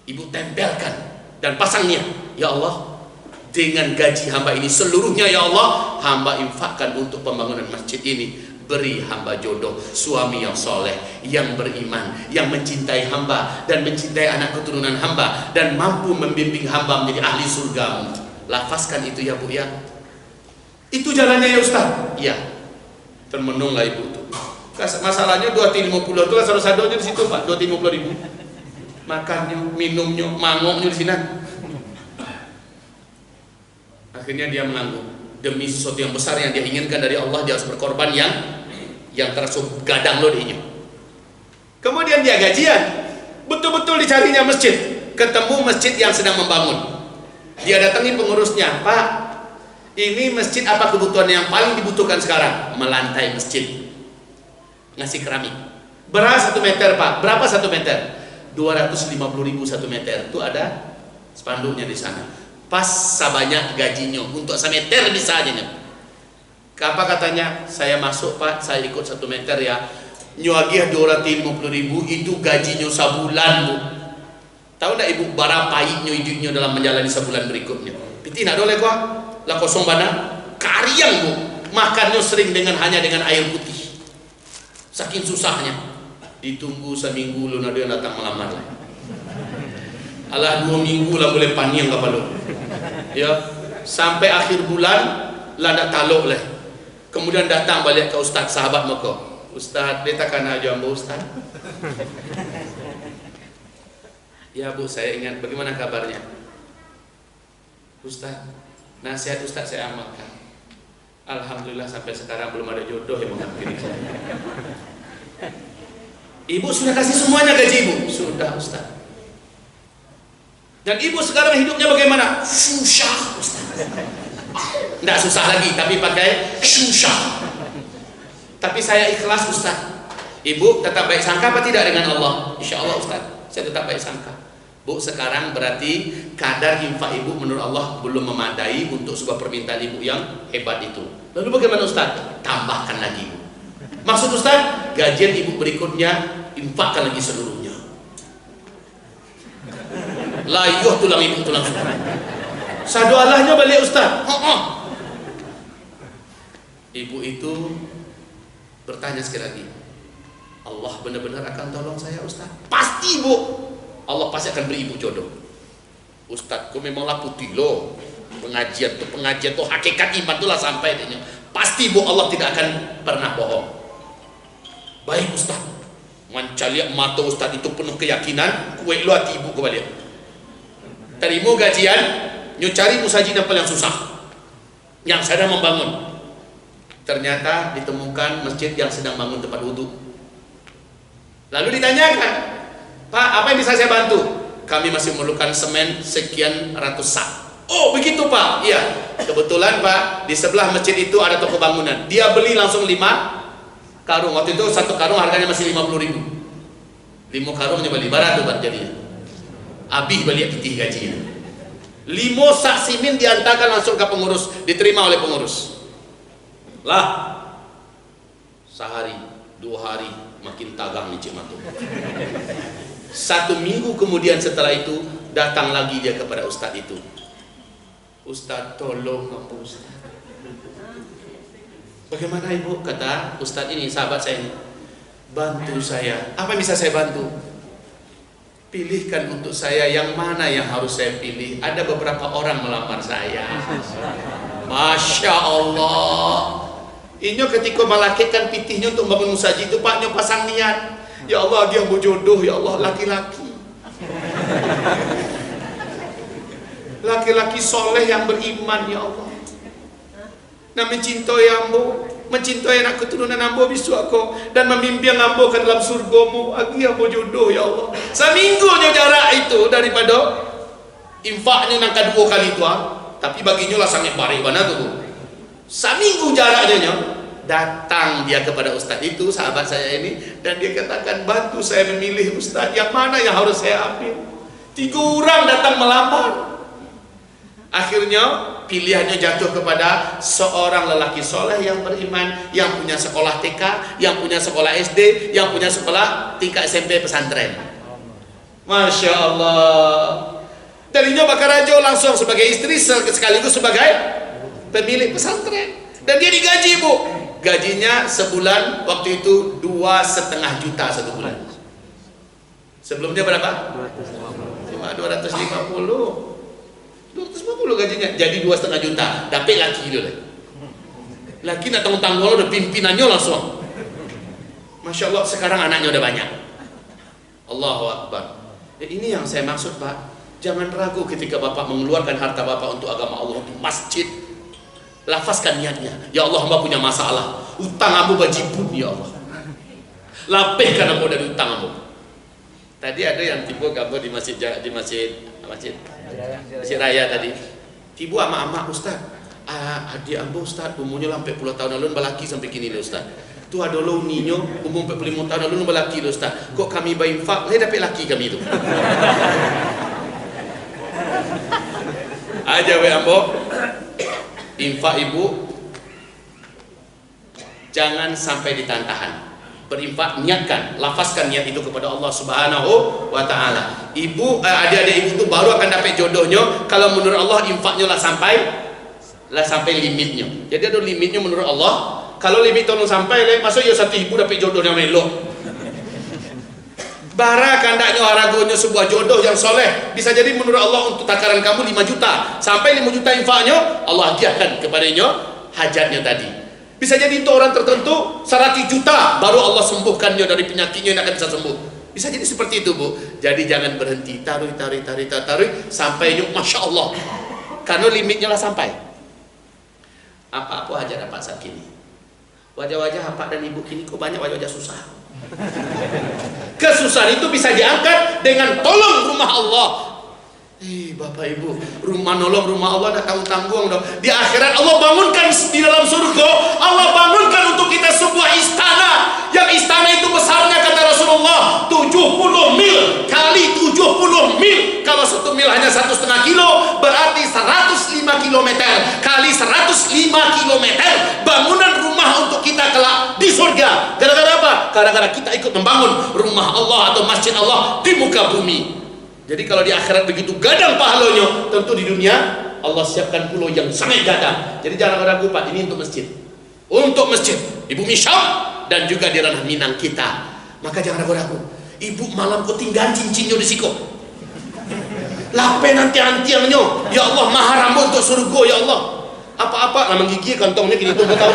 Ibu tempelkan dan pasangnya, ya Allah, dengan gaji hamba ini seluruhnya ya Allah, hamba infakkan untuk pembangunan masjid ini. Beri hamba jodoh, suami yang soleh, yang beriman, yang mencintai hamba dan mencintai anak keturunan hamba, dan mampu membimbing hamba menjadi ahli surga. Lafazkan itu ya Bu ya. Itu jalannya ya Ustaz. Iya. Termenunglah ibu itu. Masalahnya 250 itu lah satu-satunya di situ Pak, 250.000. Makannya, minumnya, mangoknya di sini. Akhirnya dia menanggung. Demi sesuatu yang besar yang dia inginkan dari Allah, dia harus berkorban yang tersup gadang loh dia. Kemudian dia gajian, betul-betul dicarinya masjid, ketemu masjid yang sedang membangun. Dia datangi pengurusnya, Pak, ini masjid apa kebutuhan yang paling dibutuhkan sekarang? Melantai masjid, ngasih keramik. Berapa 1 meter Pak? Berapa 1 meter? 250.000 1 meter. Itu ada spanduknya di sana. Pas sebanyak gajinya untuk 1 meter bisa aja nih. Apa katanya? Saya masuk Pak, saya ikut 1 meter ya. Nyuagiah 250.000 itu gajinya sebulan Bu. Tahu enggak Ibu berapa pahitnya hidupnya dalam menjalani sebulan berikutnya? Piti nak boleh kok? Lah kosong bana kariang Bu. Makannya sering hanya dengan air putih. Saking susahnya. Ditunggu seminggu lu dia datang melamar lah. Alah 2 minggu lah boleh paniang kapal lu. Ya, sampai akhir bulan lah nak taluk lah. Kemudian datang balik ke Ustaz sahabat maka. Ustaz, dia takkan aja ambo Ustaz. Ya Bu, saya ingat, bagaimana kabarnya? Ustaz, nasihat Ustaz saya amalkan. Alhamdulillah sampai sekarang belum ada jodoh yang menghampiri saya. Ibu sudah kasih semuanya gaji ibu? Sudah Ustaz. Dan ibu sekarang hidupnya bagaimana? Susah Ustaz. Tidak susah lagi, tapi pakai susah. Tapi saya ikhlas Ustaz. Ibu tetap baik sangka apa tidak dengan Allah? Insya Allah Ustaz, saya tetap baik sangka. Bu, sekarang berarti kadar infak ibu menurut Allah belum memadai untuk sebuah permintaan ibu yang hebat itu. Lalu bagaimana Ustaz? Tambahkan lagi ibu. Maksud Ustaz, gajian ibu berikutnya infakkan lagi seluruhnya. Layuh tulang ibu tulang suka. Sadu Allahnya balik Ustaz. Ibu itu bertanya sekali lagi, Allah benar-benar akan tolong saya Ustaz? Pasti Bu, Allah pasti akan beri ibu jodoh. Ustaz, kau memanglah putih loh. Pengajian tuh hakikat iman itulah sampai dia. Pasti Bu, Allah tidak akan pernah bohong. Baik Ustaz. Mancaliak mata Ustaz itu penuh keyakinan, kue lo hati ibu kembali. Terima gajian, nyu cari musajid yang paling susah, yang sedang membangun. Ternyata ditemukan masjid yang sedang bangun tempat wudhu. Lalu ditanyakan, Pak, apa yang bisa saya bantu? Kami masih memerlukan semen sekian ratus sak. Oh begitu Pak? Iya. Kebetulan Pak, di sebelah masjid itu ada toko bangunan. Dia beli langsung 5 karung. Waktu itu satu karung harganya masih 50.000. 5 karung hanya beli barat tuh jadinya. Abih balik pitih gajinya. 5 sak simin diantarkan langsung ke pengurus, diterima oleh pengurus. Lah, sehari, 2 hari makin tagang nih Cik Matu. 1 minggu kemudian setelah itu datang lagi dia kepada Ustadz itu. Ustadz tolong aku Ustadz. Bagaimana ibu? Kata Ustadz ini, sahabat saya ini, bantu saya. Apa yang bisa saya bantu? Pilihkan untuk saya yang mana yang harus saya pilih. Ada beberapa orang melamar saya. Masya Allah. Inyo ketika melakitkan pitihnya untuk bangun musajid itu Pak, nyo pasang niat. Ya Allah, dia berjodoh, ya Allah, laki-laki. Laki-laki soleh yang beriman, ya Allah. Nah mencintai ambo, mencintai anak keturunan ambo bisu aku, dan membimbing ambo ke dalam surgamu. Agi ambo jodoh, ya Allah. Seminggu jarak itu daripada infaknya nangka 2 kali itu, tapi baginya lah sangat barik mana tuh. Seminggu jaraknya datang dia kepada Ustadz itu, sahabat saya ini, dan dia katakan, bantu saya memilih Ustadz, yang mana yang harus saya ambil. 3 orang datang melamar. Akhirnya pilihannya jatuh kepada seorang lelaki soleh yang beriman, yang punya sekolah TK, yang punya sekolah SD, yang punya sekolah tingkat SMP pesantren. Masya Allah. Darinya bakar rajo langsung sebagai istri sekaligus sebagai pemilik pesantren. Dan dia digaji Bu. Gajinya sebulan waktu itu 2,5 juta 1 bulan. Sebelumnya berapa? 250. 250 gajinya, jadi 2,5 juta. Dapat laki itu lagi. Laki nak tanggung-tanggung udah pimpinannya langsung. Masya Allah, sekarang anaknya udah banyak. Allahu Akbar. Ya, ini yang saya maksud Pak. Jangan ragu ketika Bapak mengeluarkan harta Bapak untuk agama Allah, untuk masjid. Lafazkan niatnya. Ya Allah, hamba punya masalah. Utang ambo bajibun, ya Allah. Lapihkan ambo dari utang ambo. Tadi ada yang tiba gambar di masjid raya tadi. Tiba ama-ama Ustaz. Adik ambo Ustaz, umurnya sampai puluh tahun lalu balaki sampai kini le Ustaz. Tu ada lo ninyo umur 45 tahun lalu balaki le Ustaz. Kok kami bayi infak, saya dapat laki kami itu. Aja we ambo. Infak ibu jangan sampai ditantahan. Berinfak, niatkan, lafazkan niat itu kepada Allah Subhanahu wa Ta'ala. Ibu, adik-adik ibu itu baru akan dapat jodohnya kalau menurut Allah infaknya lah sampai limitnya. Jadi ada limitnya menurut Allah. Kalau limit tolong sampai, masuk ya 1 ibu dapat jodohnya melok. Bara kandaknya haragonya sebuah jodoh yang soleh bisa jadi menurut Allah untuk takaran kamu 5 juta sampai 5 juta infaknya Allah hadiahkan kepadanya hajatnya tadi. Bisa jadi untuk orang tertentu 100 juta baru Allah sembuhkannya dari penyakitnya yang akan bisa sembuh. Bisa jadi seperti itu Bu. Jadi jangan berhenti taruh sampai Masya Allah, karena limitnya lah sampai. Apa-apa aja dapat saat kini. Wajah-wajah bapak dan ibu kini kok banyak wajah-wajah susah. Kesusahan itu bisa diangkat dengan tolong rumah Allah. Bapak ibu, rumah nolong rumah Allah nak tanggung-tanggung dong. Di akhirat Allah bangunkan di dalam surga, Allah bangunkan untuk kita sebuah istana. Yang istana itu besarnya kata Rasulullah 70 mil kali 70 mil. Kalau 1 mil hanya 1,5 kilo, berarti 105 kilometer kali 105 kilometer bangunan rumah untuk kita kelak di surga. Gara-gara apa? Gara-gara kita ikut membangun rumah Allah atau masjid Allah di muka bumi. Jadi kalau di akhirat begitu gadang pahalanya, tentu di dunia Allah siapkan pulau yang sangat gadang. Jadi jangan ragu Pak, ini untuk masjid. Untuk masjid, Ibu Misyam, dan juga di ranah Minang kita. Maka jangan ragu-ragu. Ibu malam kau tinggal cincinnya di siko. Lape nanti antiangnya. Ya Allah, mahar rambut untuk surga ya Allah. Apa-apa lamang gigi kantongnya gini tuh tahu.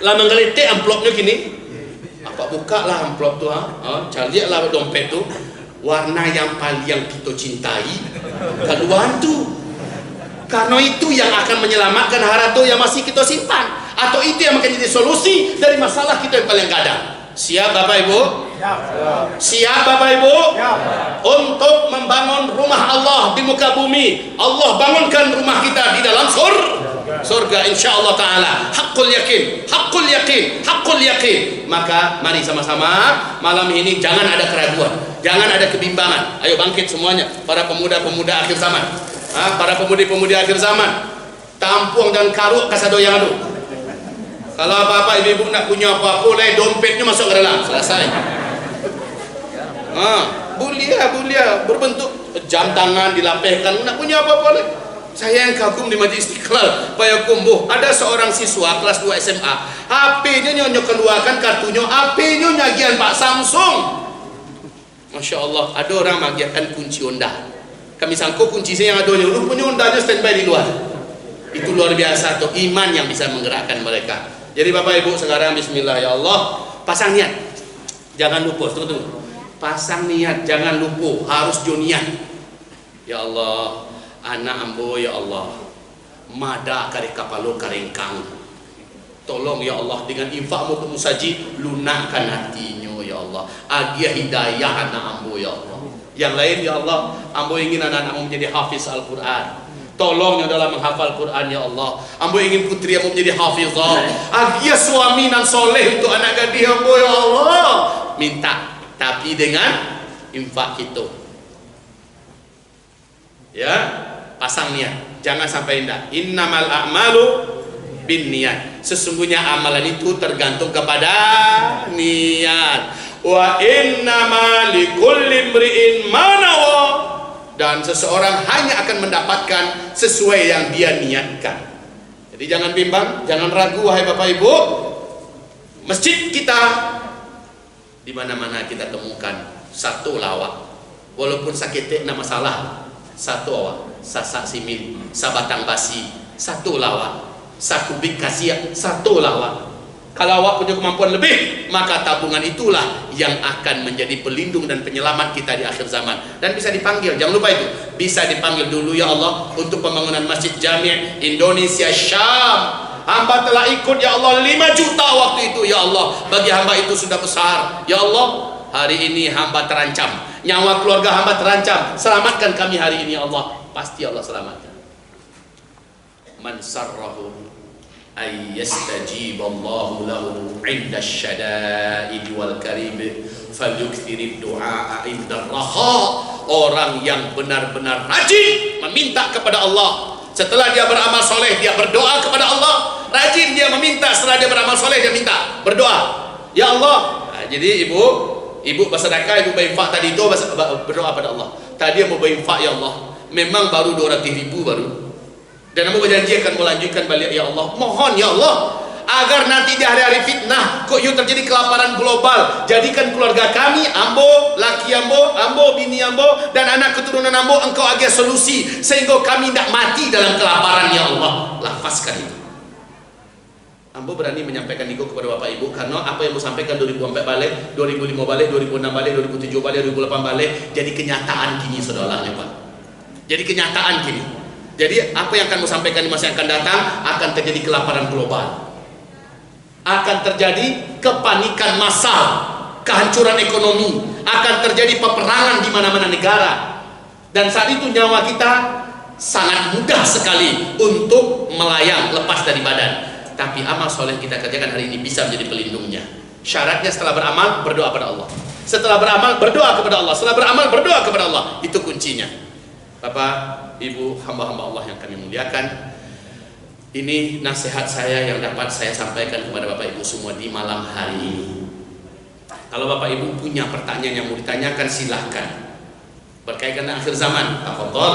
Lamang gelete amplopnya gini. Apa buka lah amplop tuh cari lah dompet tuh. Warna yang paling yang kita cintai keluar tuh, karena itu yang akan menyelamatkan harta yang masih kita simpan, atau itu yang akan jadi solusi dari masalah kita yang paling gadang. Siap Bapak Ibu? Siap Bapak Ibu? Untuk membangun rumah Allah di muka bumi. Allah bangunkan rumah kita di dalam surga insyaallah taala. Hakul yakin, hakul yakin, hakul yakin. Maka mari sama-sama malam ini jangan ada keraguan, jangan ada kebimbangan. Ayo bangkit semuanya, para pemuda-pemuda akhir zaman, para pemudi-pemudi akhir zaman. Tampung dan karuk kasadoyang adu. Kalau apa-apa ibu-ibu nak punya apa-apa, boleh dompetnya masuk ke dalam, selesai. Bulia berbentuk jam tangan dilapehkan, nak punya apa-apa boleh. Saya yang kagum di Majlis Istiqlal Payakumbuh, ada seorang siswa kelas 2 SMA, HP-nya nyonya keluarkan kartunya, HP-nya nyagian Pak Samsung. Masya Allah, ada orang magiakan kunci Honda. Kami sangko kunci saya yang adanya, rupanya Hondanya standby di luar. Itu luar biasa tuh, iman yang bisa menggerakkan mereka. Jadi Bapak Ibu sekarang bismillah ya Allah, pasang niat. Jangan lupa, tunggu. Pasang niat, jangan lupa, harus niat. Ya Allah, anak ambo ya Allah, mada kare kapalo karengkang. Tolong ya Allah dengan infakmu ke musaji, lunakkan hatinya ya Allah. Agia hidayah anak ambo ya Allah. Yang lain ya Allah, ambo ingin anak-anakmu menjadi hafiz Al-Quran. Tolongnya dalam menghafal Quran ya Allah. Ambo ingin putri ambo menjadi hafizah. Agia suami nan soleh untuk anak gadis ambo ya Allah. Minta, tapi dengan infak kita. Ya, pasang niat, jangan sampai indah. Innamal a'malu bin niat. Sesungguhnya amalan itu tergantung kepada niat. Wa innama likulli imri'in ma nawa. Dan seseorang hanya akan mendapatkan sesuai yang dia niatkan. Jadi jangan bimbang, jangan ragu wahai Bapak Ibu. Masjid kita di mana-mana kita temukan satu lawak. Walaupun sakit nak masalah, satu awak, sasak simil, sabatang basi, satu lawak, sakubik kasih, satu lawak. Kalau awak punya kemampuan lebih, maka tabungan itulah yang akan menjadi pelindung dan penyelamat kita di akhir zaman. Dan bisa dipanggil, jangan lupa itu, bisa dipanggil dulu ya Allah untuk pembangunan Masjid Jami' Indonesia Syam. Hamba telah ikut ya Allah 5 juta waktu itu ya Allah. Bagi hamba itu sudah besar ya Allah. Hari ini hamba terancam, nyawa keluarga hamba terancam. Selamatkan kami hari ini ya Allah. Pasti Allah selamatkan. Man sarrahu ay yastajib Allahu lahu 'inda asy-syada'id wal karib falyukthir ad-du'a 'inda ar-raha. Orang yang benar-benar rajin meminta kepada Allah. Setelah dia beramal soleh, dia berdoa kepada Allah. Rajin dia meminta, setelah dia beramal soleh dia minta, berdoa. Ya Allah. Nah, jadi ibu bersedekah, ibu berinfak tadi itu berdoa pada Allah. Tadi yang mau berinfak ya Allah, memang baru 200.000 baru. Dan kamu berjanji akan melanjutkan balik ya Allah. Mohon ya Allah, agar nanti di hari-hari fitnah kok terjadi kelaparan global, jadikan keluarga kami, ambo, laki ambo, bini ambo, dan anak keturunan ambo, engkau agar solusi sehingga kami tidak mati dalam kelaparan ya Allah. Lafazkan itu. Ambo berani menyampaikan itu kepada Bapak Ibu karena apa yang Ambo sampaikan 2004 balik, 2005 balik, 2006 balik, 2007 balik, 2008 balik jadi kenyataan kini saudaranya Pak. Jadi kenyataan kini. Jadi apa yang akan saya sampaikan di masa yang akan datang, akan terjadi kelaparan global, akan terjadi kepanikan massal, kehancuran ekonomi, akan terjadi peperangan di mana-mana negara. Dan saat itu nyawa kita sangat mudah sekali untuk melayang lepas dari badan. Tapi amal soleh kita kerjakan hari ini bisa menjadi pelindungnya. Syaratnya setelah beramal berdoa kepada Allah. Setelah beramal berdoa kepada Allah. Setelah beramal berdoa kepada Allah. Itu kuncinya. Bapak, Ibu, hamba-hamba Allah yang kami muliakan, ini nasihat saya yang dapat saya sampaikan kepada Bapak Ibu semua di malam hari ini. Kalau Bapak Ibu punya pertanyaan yang mau ditanyakan, silahkan. Berkaitan dengan akhir zaman, tafadhol.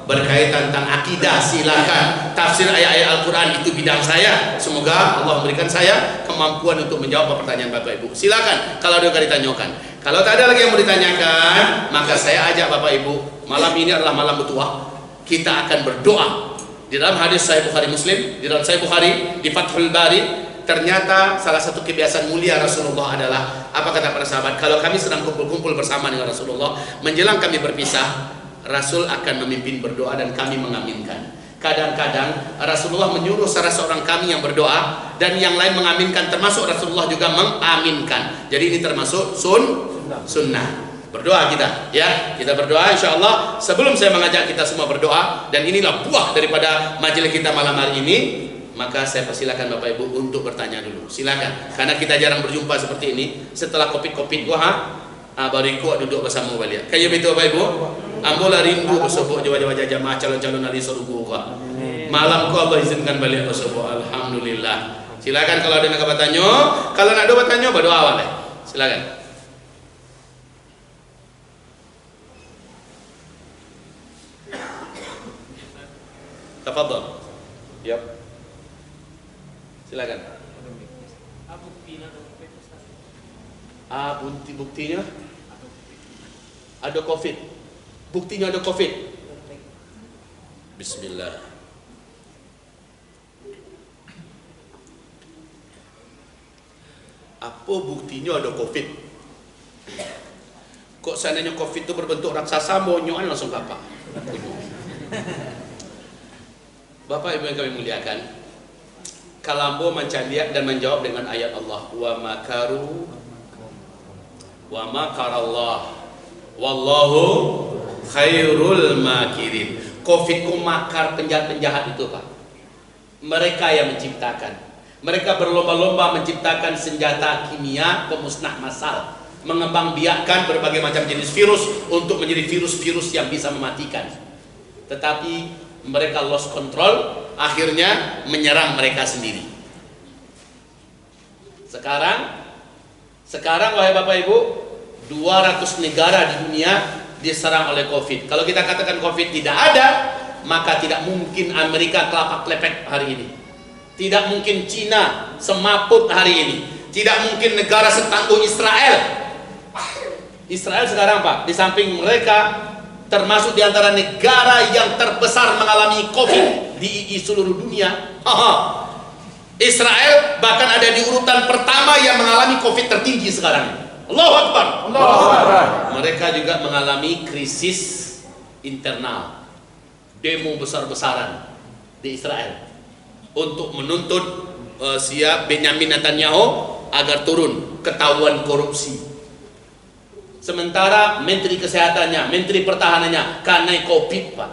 Berkaitan tentang akidah, silakan. Tafsir ayat-ayat Al-Quran itu bidang saya. Semoga Allah memberikan saya kemampuan untuk menjawab pertanyaan Bapak Ibu. Silakan kalau ada yang ditanyakan. Kalau tak ada lagi yang mau ditanyakan, maka saya ajak Bapak Ibu, malam ini adalah malam bertuah. Kita akan berdoa. Di dalam hadis Sahih Bukhari Muslim, di dalam Sahih Bukhari, di Fathul Bari, ternyata salah satu kebiasaan mulia Rasulullah adalah, apa kata para sahabat, kalau kami sedang kumpul-kumpul bersama dengan Rasulullah, menjelang kami berpisah, Rasul akan memimpin berdoa dan kami mengaminkan. Kadang-kadang Rasulullah menyuruh salah seorang kami yang berdoa dan yang lain mengaminkan, termasuk Rasulullah juga mengaminkan. Jadi ini termasuk sunnah. Berdoa kita, ya, kita berdoa insya Allah. Sebelum saya mengajak kita semua berdoa, dan inilah buah daripada majelis kita malam hari ini, maka saya persilakan Bapak Ibu untuk bertanya dulu. Silakan, karena kita jarang berjumpa seperti ini. Setelah kopi-kopi gua, baru ikut duduk bersama balik. Kayak begitu Bapak Ibu. Ambola rindu bersebut wajah-wajah jamaah calon-calon ahli surga gua. Malam ku Allah izinkan balik bersebut. Alhamdulillah. Silakan kalau ada nak bertanya, kalau nak ada bertanya berdoa awal. Silakan. Tafadhol. Yap. Silakan. Buktinya ada COVID. Buktinya ada COVID. Bismillah. Apa buktinya ada COVID? Kok seandainya COVID itu berbentuk raksasa, monyoan langsung apa? Bapak Ibu yang kami muliakan, Kalambo mencaliak dan menjawab dengan ayat Allah, wa makaru wa makarallah wallahu khairul makirin. Covid ku makar penjahat-penjahat itu Pak. Mereka yang menciptakan. Mereka berlomba-lomba menciptakan senjata kimia pemusnah massal, mengembangbiakkan berbagai macam jenis virus untuk menjadi virus-virus yang bisa mematikan. Tetapi mereka lost control, akhirnya menyerang mereka sendiri. Sekarang wahai Bapak Ibu, 200 negara di dunia diserang oleh COVID. Kalau kita katakan COVID tidak ada, maka tidak mungkin Amerika kelapak-lepek hari ini. Tidak mungkin Cina semaput hari ini. Tidak mungkin negara setangguh Israel. Israel sekarang Pak, di samping mereka termasuk di antara negara yang terbesar mengalami COVID di seluruh dunia. Israel bahkan ada di urutan pertama yang mengalami COVID tertinggi sekarang. Allahu Akbar. Allahu Akbar. Mereka juga mengalami krisis internal, demo besar-besaran di Israel untuk menuntut Benyamin Netanyahu agar turun, ketahuan korupsi. Sementara Menteri Kesehatannya, Menteri Pertahanannya karena COVID Pak.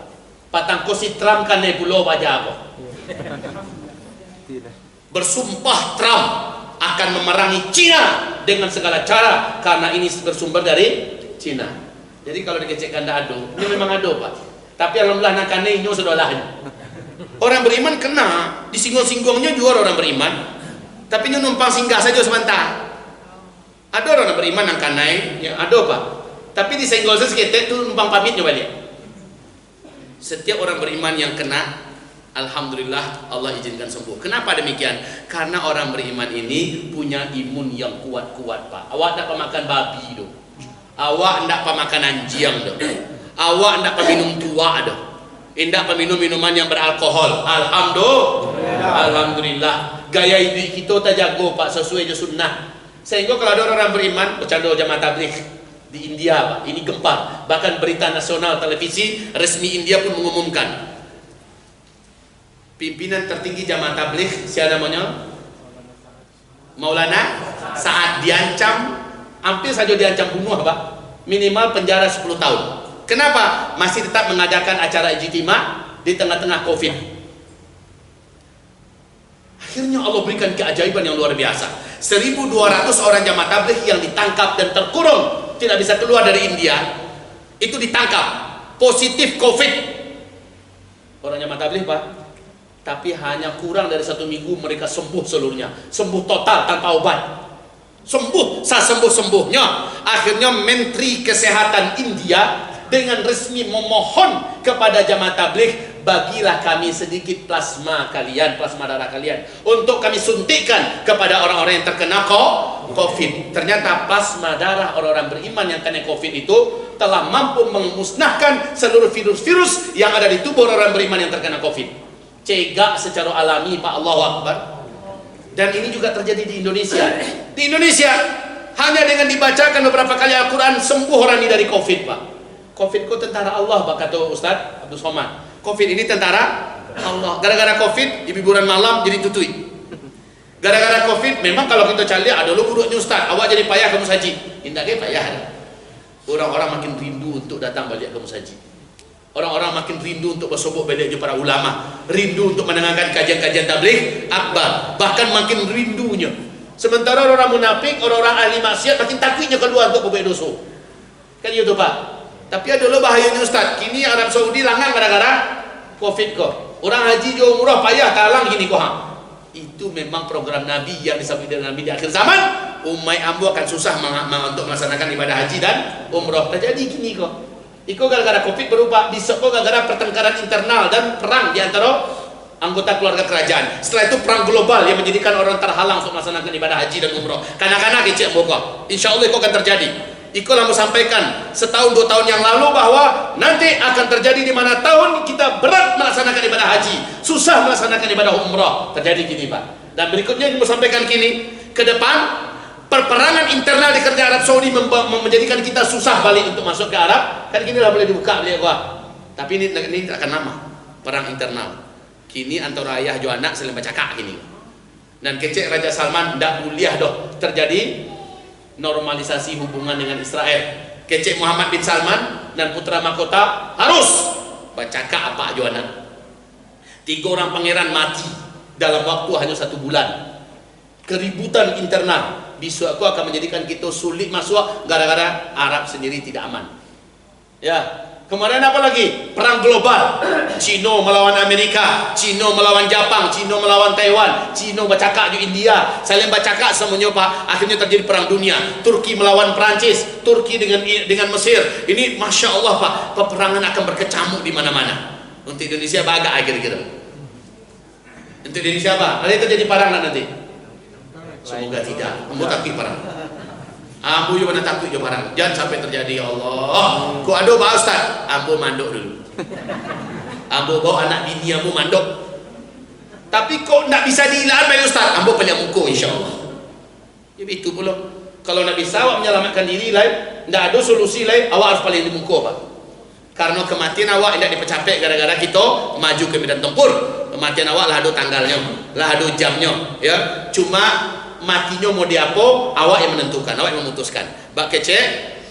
Patang kosi Trump karena pulau Bajago. Bersumpah Trump akan memerangi Cina dengan segala cara karena ini bersumber dari Cina. Jadi kalau dikecekkan ado, ini memang ado Pak. Tapi alhamdulillah nakane inyo sudahlah. Orang beriman kena, disinggung-singgungnya juga orang beriman. Tapi ini numpang singgah saja sebentar. Ada orang beriman yang kanai, ya ada Pak. Tapi disenggol seketek itu numpang pamitnya balik. Setiap orang beriman yang kena, alhamdulillah Allah izinkan sembuh. Kenapa demikian? Karena orang beriman ini punya imun yang kuat-kuat Pak. Awak tak makan babi do. Awak tak makan anjing do. Awak tak minum tua do. Indak peminum minuman yang beralkohol. Alhamdulillah. Gaya hidup kita tak jago Pak, sesuai je sunnah. Sehingga kalau ada orang beriman, bercanda jamaah tabligh di India Pak, ini gempar. Bahkan berita nasional televisi resmi India pun mengumumkan pimpinan tertinggi Jamaah Tabligh siapa namanya? Maulana Sa'ad, diancam, hampir saja diancam bunuh Pak, minimal penjara 10 tahun. Kenapa? Masih tetap mengadakan acara ijtima di tengah-tengah Covid. Akhirnya Allah berikan keajaiban yang luar biasa. 1.200 orang Jamaah Tabligh yang ditangkap dan terkurung, tidak bisa keluar dari India, itu ditangkap positif Covid. Orang Jamaah Tabligh Pak, tapi hanya kurang dari 1 minggu mereka sembuh seluruhnya, sembuh total tanpa obat, sembuh sembuh-sembuhnya. Akhirnya Menteri Kesehatan India dengan resmi memohon kepada Jamaah Tabligh, bagilah kami sedikit plasma kalian, plasma darah kalian, untuk kami suntikkan kepada orang-orang yang terkena Covid. Ternyata plasma darah orang-orang beriman yang kena Covid itu telah mampu memusnahkan seluruh virus-virus yang ada di tubuh orang-orang beriman yang terkena Covid. Cegah secara alami Pak, Allahu Akbar. Dan ini juga terjadi di Indonesia. Di Indonesia hanya dengan dibacakan beberapa kali Al-Quran sembuh orang ini dari Covid Pak. Covid itu tentara Allah Pak, kata Ustaz Abdul Somad. Covid ini tentara Allah. Gara-gara Covid di hiburan malam jadi tutui. Gara-gara Covid memang kalau kita cari ada lu buruknya Ustaz, awak jadi payah ke musaji. Tidak kayak payah. Orang-orang makin rindu untuk datang balik ke musaji. Orang-orang makin rindu untuk bersobok balik para ulama, rindu untuk mendengarkan kajian-kajian tabligh akbar, bahkan makin rindunya. Sementara orang munafik, orang-orang ahli maksiat makin takutnya keluar untuk berbuat dosa. Kan itu Pak. Tapi ada lo bahayanya Ustaz. Kini Arab Saudi langan gara-gara Covid kok. Orang haji jo umrah payah talang gini kok. Itu memang program Nabi yang disampaikan Nabi di akhir zaman. Umat ambo akan susah untuk melaksanakan ibadah haji dan umrah. Terjadi gini kok. Iko gara-gara Covid berupa disoko gara-gara pertengkaran internal dan perang di antara anggota keluarga kerajaan. Setelah itu perang global yang menjadikan orang terhalang untuk melaksanakan ibadah haji dan umrah. Kanak-kanak kecil boko. Insya Allah itu akan terjadi. Iko lah sampaikan setahun 2 tahun yang lalu bahwa nanti akan terjadi di mana tahun kita berat melaksanakan ibadah haji, susah melaksanakan ibadah umrah. Terjadi gini Pak. Dan berikutnya mau sampaikan kini ke depan. Perperangan internal di kerajaan Arab Saudi menjadikan kita susah balik untuk masuk ke Arab. Kan kini lah boleh dibuka beliau gua. Tapi ini akan lama perang internal. Kini antara ayah jo anak saling bercakap kini. Dan kecek Raja Salman ndak kuliah doh terjadi normalisasi hubungan dengan Israel. Kecek Muhammad bin Salman dan putra mahkota harus bercakap apa jo anak. 3 orang pangeran mati dalam waktu hanya 1 bulan. Keributan internal. Bisu aku akan menjadikan kita sulit masuk gara-gara Arab sendiri tidak aman. Ya, kemarin apa lagi? Perang global. Cina melawan Amerika, Cina melawan Jepang, Cina melawan Taiwan, Cina bercakap di India, saling bercakap semuanya Pak. Akhirnya terjadi perang dunia. Turki melawan Perancis, Turki dengan Mesir. Ini Masya Allah Pak, peperangan akan berkecamuk di mana-mana. Untuk Indonesia baga kira-kira. Untuk Indonesia apa? Ada terjadi perang nanti? Semoga tidak. Ambo takut parang. Ambo juga mana takut juga parang. Jangan sampai terjadi ya Allah. Kau ada Pak Ustaz? Ambo mandok dulu. Ambo bawa anak bini ambo mandok. Tapi kok nak bisa dihilang Pak Ustaz? Ambo banyak muka insya-Allah. Ya itu pula. Kalau nak bisa awak menyelamatkan diri lain, tidak ada solusi lain, awak harus paling di muka Pak. Karena kematian awak tidak dipecapek gara-gara kita maju ke medan tempur. Kematian awak lah ada tanggalnya, lah ada jamnya, ya. Cuma matinya mau diapo, awak yang menentukan, awak yang memutuskan. Bak kecek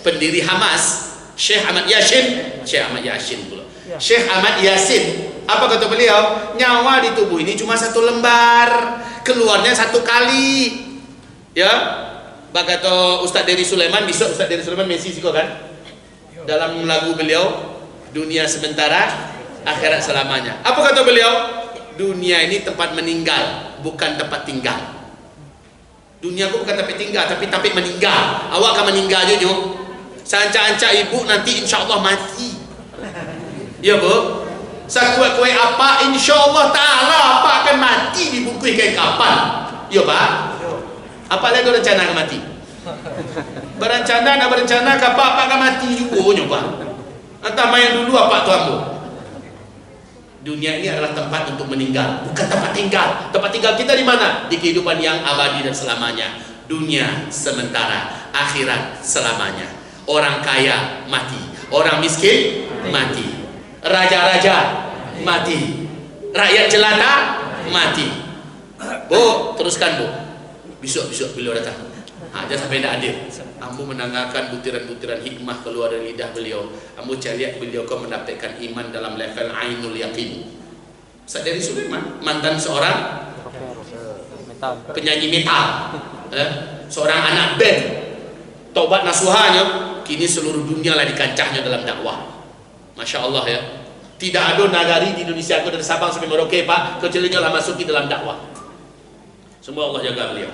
pendiri Hamas, Syekh Ahmad Yasin pula. Syekh Ahmad Yasin, apa kata beliau? Nyawa di tubuh ini cuma 1 lembar, keluarnya 1 kali. Ya. Bak kata Ustaz Dery Sulaiman, besok Ustaz Dery Sulaiman Messi siko kan? Dalam lagu beliau, dunia sementara, akhirat selamanya. Apa kata beliau? Dunia ini tempat meninggal, bukan tempat tinggal. Dunia aku bukan tempat tinggal, tapi tempat meninggal. Awak akan meninggal juga. Sanca-anca ibu nanti insya Allah mati. Ya Bu. Sakuat-kuat apa insya Allah Ta'ala apa akan mati dibungkus kayak kapan. Ya Pak. Apa lagi rencana akan mati? Berencana kapan apa akan mati juga nyoba. Entah main dulu apa tu ambo. Dunia ini adalah tempat untuk meninggal, bukan tempat tinggal. Tempat tinggal kita di mana? Di kehidupan yang abadi dan selamanya. Dunia sementara, akhirat selamanya. Orang kaya mati, orang miskin mati, raja-raja mati, rakyat jelata mati. Bu, teruskan bu. Besok beliau datang. Jangan sampai tidak hadir. Ambo mendengarkan butiran-butiran hikmah keluar dari lidah beliau. Ambo lihat beliau kau mendapatkan iman dalam level ainul yakin. Ustaz Dery Sulaiman, mantan seorang penyanyi metal, seorang anak band, taubat nasuhanya, kini seluruh dunia lah dikancahnya dalam dakwah. Masya Allah ya. Tidak ada nagari di Indonesia, aku dari Sabang sampai Merauke Pak, kecuali lah masuk di dalam dakwah. Semua Allah jaga beliau.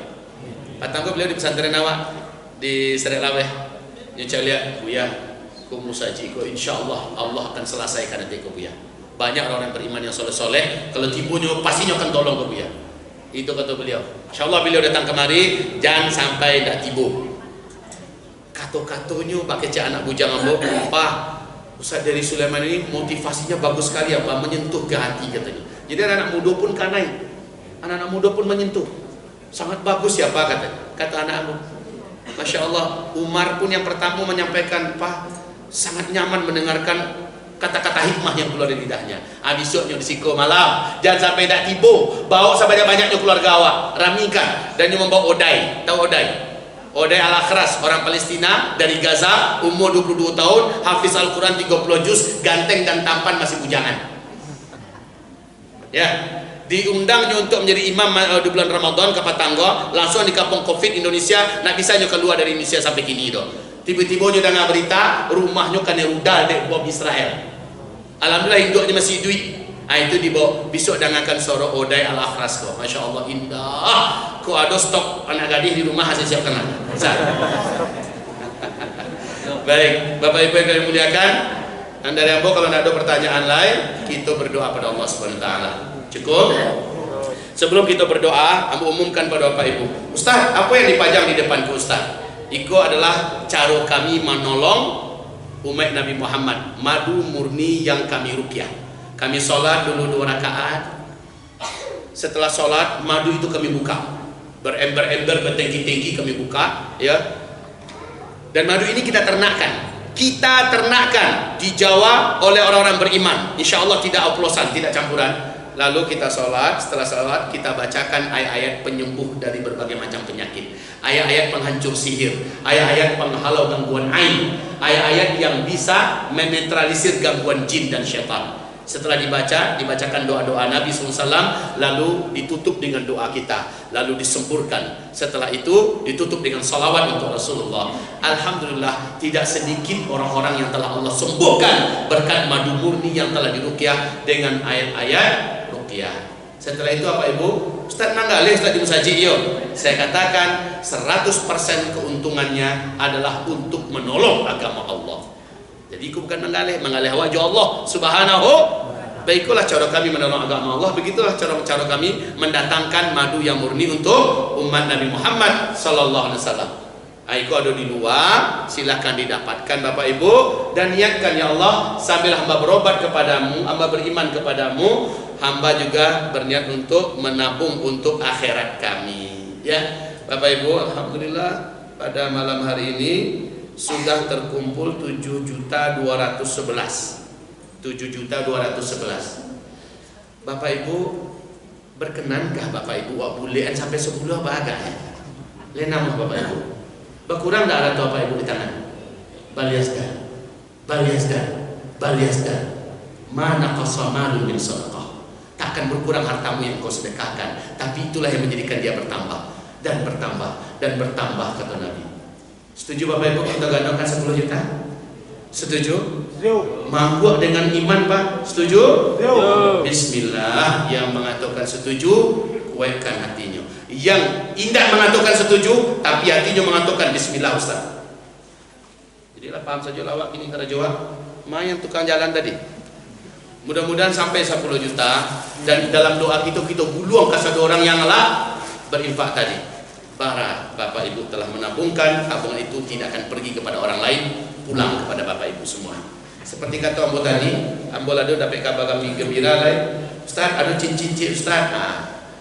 Patangku beliau di pesantren awak di Serek Laweh. Yang saya lihat, Buya, kamu saji, insya Allah Allah akan selesaikan nanti kau Buya. Banyak orang beriman yang soleh-soleh, kalau tibunya pastinya akan tolong kau Buya. Itu kata beliau. Insya Allah beliau datang kemari, jangan sampai tidak tibu. Kato-katonya pakai cak anak bujang ambo, Pak, Ustaz Dery Sulaiman ini motivasinya bagus sekali apa, menyentuh ke hati katanya. Jadi anak muda pun kanai, anak-anak muda pun menyentuh. Sangat bagus ya Pak katanya. Kata anak ambo. Masya Allah, Umar pun yang pertama menyampaikan, Pak, sangat nyaman mendengarkan kata-kata hikmah yang keluar dari lidahnya. Besoknya di siko malam, jangan sampai tidak tiba, bawa sebanyak-banyaknya keluarga awak, ramikan, dan dia membawa Odai. Tahu Odai? Odai Al-Akhras, orang Palestina dari Gaza, umur 22 tahun, hafiz Al-Quran 30 juz, ganteng dan tampan, masih bujangan. Ya, diundangnya untuk menjadi imam di bulan Ramadan ke Patanggo, langsung di kampung Covid Indonesia, nak bisanya keluar dari Indonesia sampai kini itu. Tiba-tiba dia dengar berita rumahnya kena rudal dek bom Israel. Alhamdulillah induknya masih duit. Itu dibawa besok dengarkan suara Odai Al-Akhras kau. Masya Allah indah. Kau ada stok anak gadis di rumah hasil siapkan lah. Baik, Bapak Ibu yang kami muliakan, Anda yang kalau tidak ada pertanyaan lain, kita berdoa pada Allah Subhanahu Wa Taala. Cukup? Sebelum kita berdoa, aku umumkan pada Bapak Ibu. Ustaz, apa yang dipajang di depan ke Ustaz? Itu adalah cara kami menolong umat Nabi Muhammad, madu murni yang kami rukyah. Kami sholat dulu 2 rakaat. Setelah sholat, madu itu kami buka, berember-ember, bertengki-tengki kami buka, ya. Dan madu ini kita ternakkan, dijawab oleh orang-orang beriman. Insya Allah tidak oplosan, tidak campuran. Lalu kita sholat, setelah sholat kita bacakan ayat-ayat penyembuh dari berbagai macam penyakit, ayat-ayat penghancur sihir, ayat-ayat penghalau gangguan ain, ayat-ayat yang bisa menetralisir gangguan jin dan syaitan. Setelah dibacakan doa-doa Nabi SAW, lalu ditutup dengan doa kita, lalu disempurkan. Setelah itu ditutup dengan salawat untuk Rasulullah. Alhamdulillah, tidak sedikit orang-orang yang telah Allah sembuhkan berkat madu murni yang telah diruqyah dengan ayat-ayat ruqyah. Setelah itu apa Ibu? Ustaz nanggalih, Ustaz Musaji, yo. Saya katakan 100% keuntungannya adalah untuk menolong agama Allah. Jadi itu bukan mengalih wajah Allah Subhanahu. Baiklah cara kami menolong agama Allah, begitulah cara kami mendatangkan madu yang murni untuk umat Nabi Muhammad sallallahu alaihi wasallam. Itu ada di luar, silakan didapatkan Bapak Ibu, dan niatkan ya Allah, sambil hamba berobat kepadamu, hamba beriman kepadamu, hamba juga berniat untuk menabung untuk akhirat kami. Ya, Bapak Ibu, alhamdulillah pada malam hari ini sudah terkumpul 7.211. Bapak Ibu, berkenankah Bapak Ibu wak bulean sampai 10 apa agak ya? Lenam Bapak Ibu. Berkurang tak ada Bapak Ibu di tangan? Baliasdan. Mana qasamalun min sadaqah. Takkan berkurang hartamu yang kau sedekahkan, tapi itulah yang menjadikan dia bertambah dan bertambah kata Nabi. Setuju Bapak Ibu kita gandongkan 10 juta? Setuju? Mampu dengan iman Pak? Setuju? Bismillah. Yang mengatakan setuju, kuatkan hatinya. Yang tidak mengatakan setuju, tapi hatinya mengatakan Bismillah Ustaz. Jadilah paham saja lawak ini kara Jawa. Mayan tukang jalan tadi. Mudah-mudahan sampai 10 juta. Dan dalam doa kita guluang ke satu orang yang lah berinfak tadi. Para Bapak Ibu telah menabungkan, tabungan itu tidak akan pergi kepada orang lain, pulang kepada Bapak Ibu semua. Seperti kata Ambo tadi, Ambo lado dapat kabar kami gembira lain. Ustaz, ada cincin Ustaz.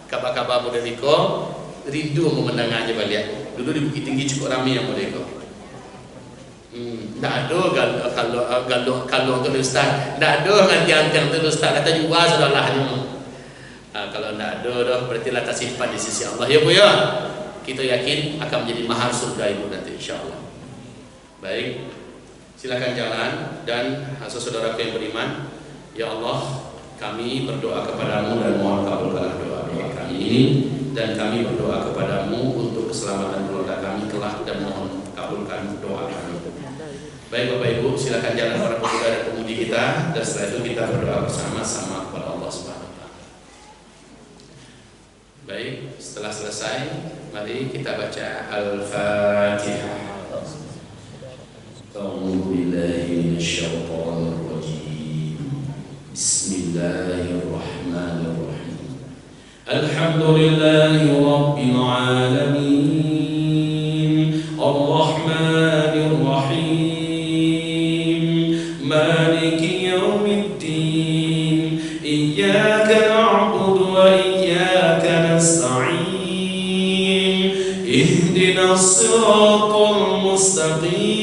Kabar-kabar Modeko rindu mau mendengarnya balik. Dulu di Bukit Tinggi cukup ramai yang Modeko. Tidak ada kalau untuk Ustaz, tidak ada yang tu Ustaz kata juga saudara. Kalau tidak ada, berarti lah simpan di sisi Allah ya Bu ya. Kita yakin akan menjadi mahar surga Ibu nanti insyaallah. Baik, silakan jalan. Dan saudara yang beriman, ya Allah, kami berdoa kepadamu dan mohon kabulkanlah doa-doa kami ini, dan kami berdoa kepadamu untuk keselamatan keluarga kami kelak, dan mohon kabulkan doa kami. Baik Bapak Ibu, silakan jalan para pemuda dan pemudi kita, dan setelah itu kita berdoa bersama-sama kepada Allah Subhanahu. Baik, setelah selesai, mari kita baca Al-Fatihah. A'udzu billahi minasyaitonir rajim. Bismillahirrahmanirrahim. Alhamdulillahi rabbil alamin. Ar-Rahmanir Rahim. Maliki yaumiddin. Iyyaka na'budu wa iyyaka nasta'in. Ihdinas siratal mustaqim.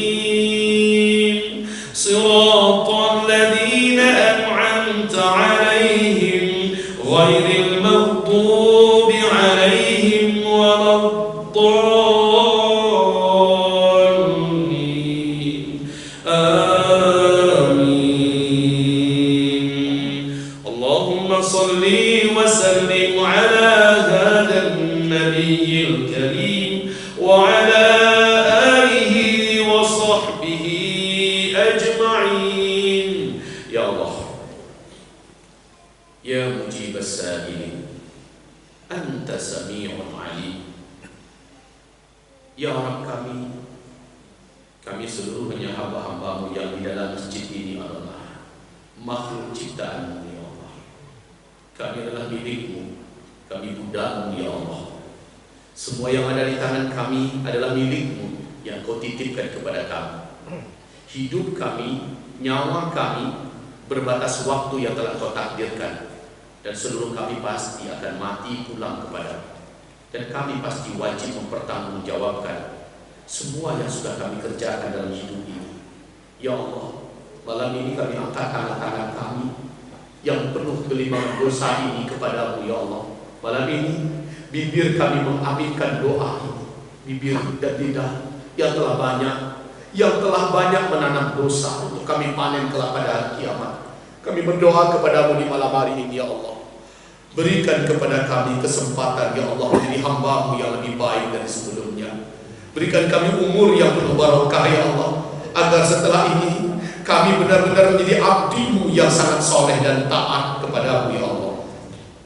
Siratal ladzina an'amta 'alaihim ghairil maghdubi 'alaihim waladdallin. Allahumma salli wa sallim ala hadha an-nabiyil karim wa ala alihi wa sahbihi ajma'in. Ya Allah, ya mujib as-sa'ilin, anta sami'un alim. Ya Rabb kami seluruhnya hamba-hambamu yang di dalam masjid ini adalah makhluk ciptaanmu ya Allah. Kami adalah milikmu, kami budakmu ya Allah. Semua yang ada di tangan kami adalah milikmu yang kau titipkan kepada kami. Hidup kami, nyawa kami berbatas waktu yang telah kau takdirkan, dan seluruh kami pasti akan mati pulang kepadamu. Dan kami pasti wajib mempertanggungjawabkan semua yang sudah kami kerjakan dalam hidup ini. Ya Allah, malam ini kami angkat tangan-tangan kami yang penuh kelimpahan dosa ini kepadamu ya Allah. Malam ini bibir kami mengaminkan doa ini, bibir dan lidah yang telah banyak menanam dosa untuk kami panen kelak pada hari kiamat. Kami berdoa kepadamu di malam hari ini ya Allah. Berikan kepada kami kesempatan ya Allah menjadi hamba-Mu yang lebih baik dari sebelumnya. Berikan kami umur yang penuh barokah ya Allah, agar setelah ini kami benar-benar menjadi abdi-Mu yang sangat soleh dan taat kepadamu ya Allah.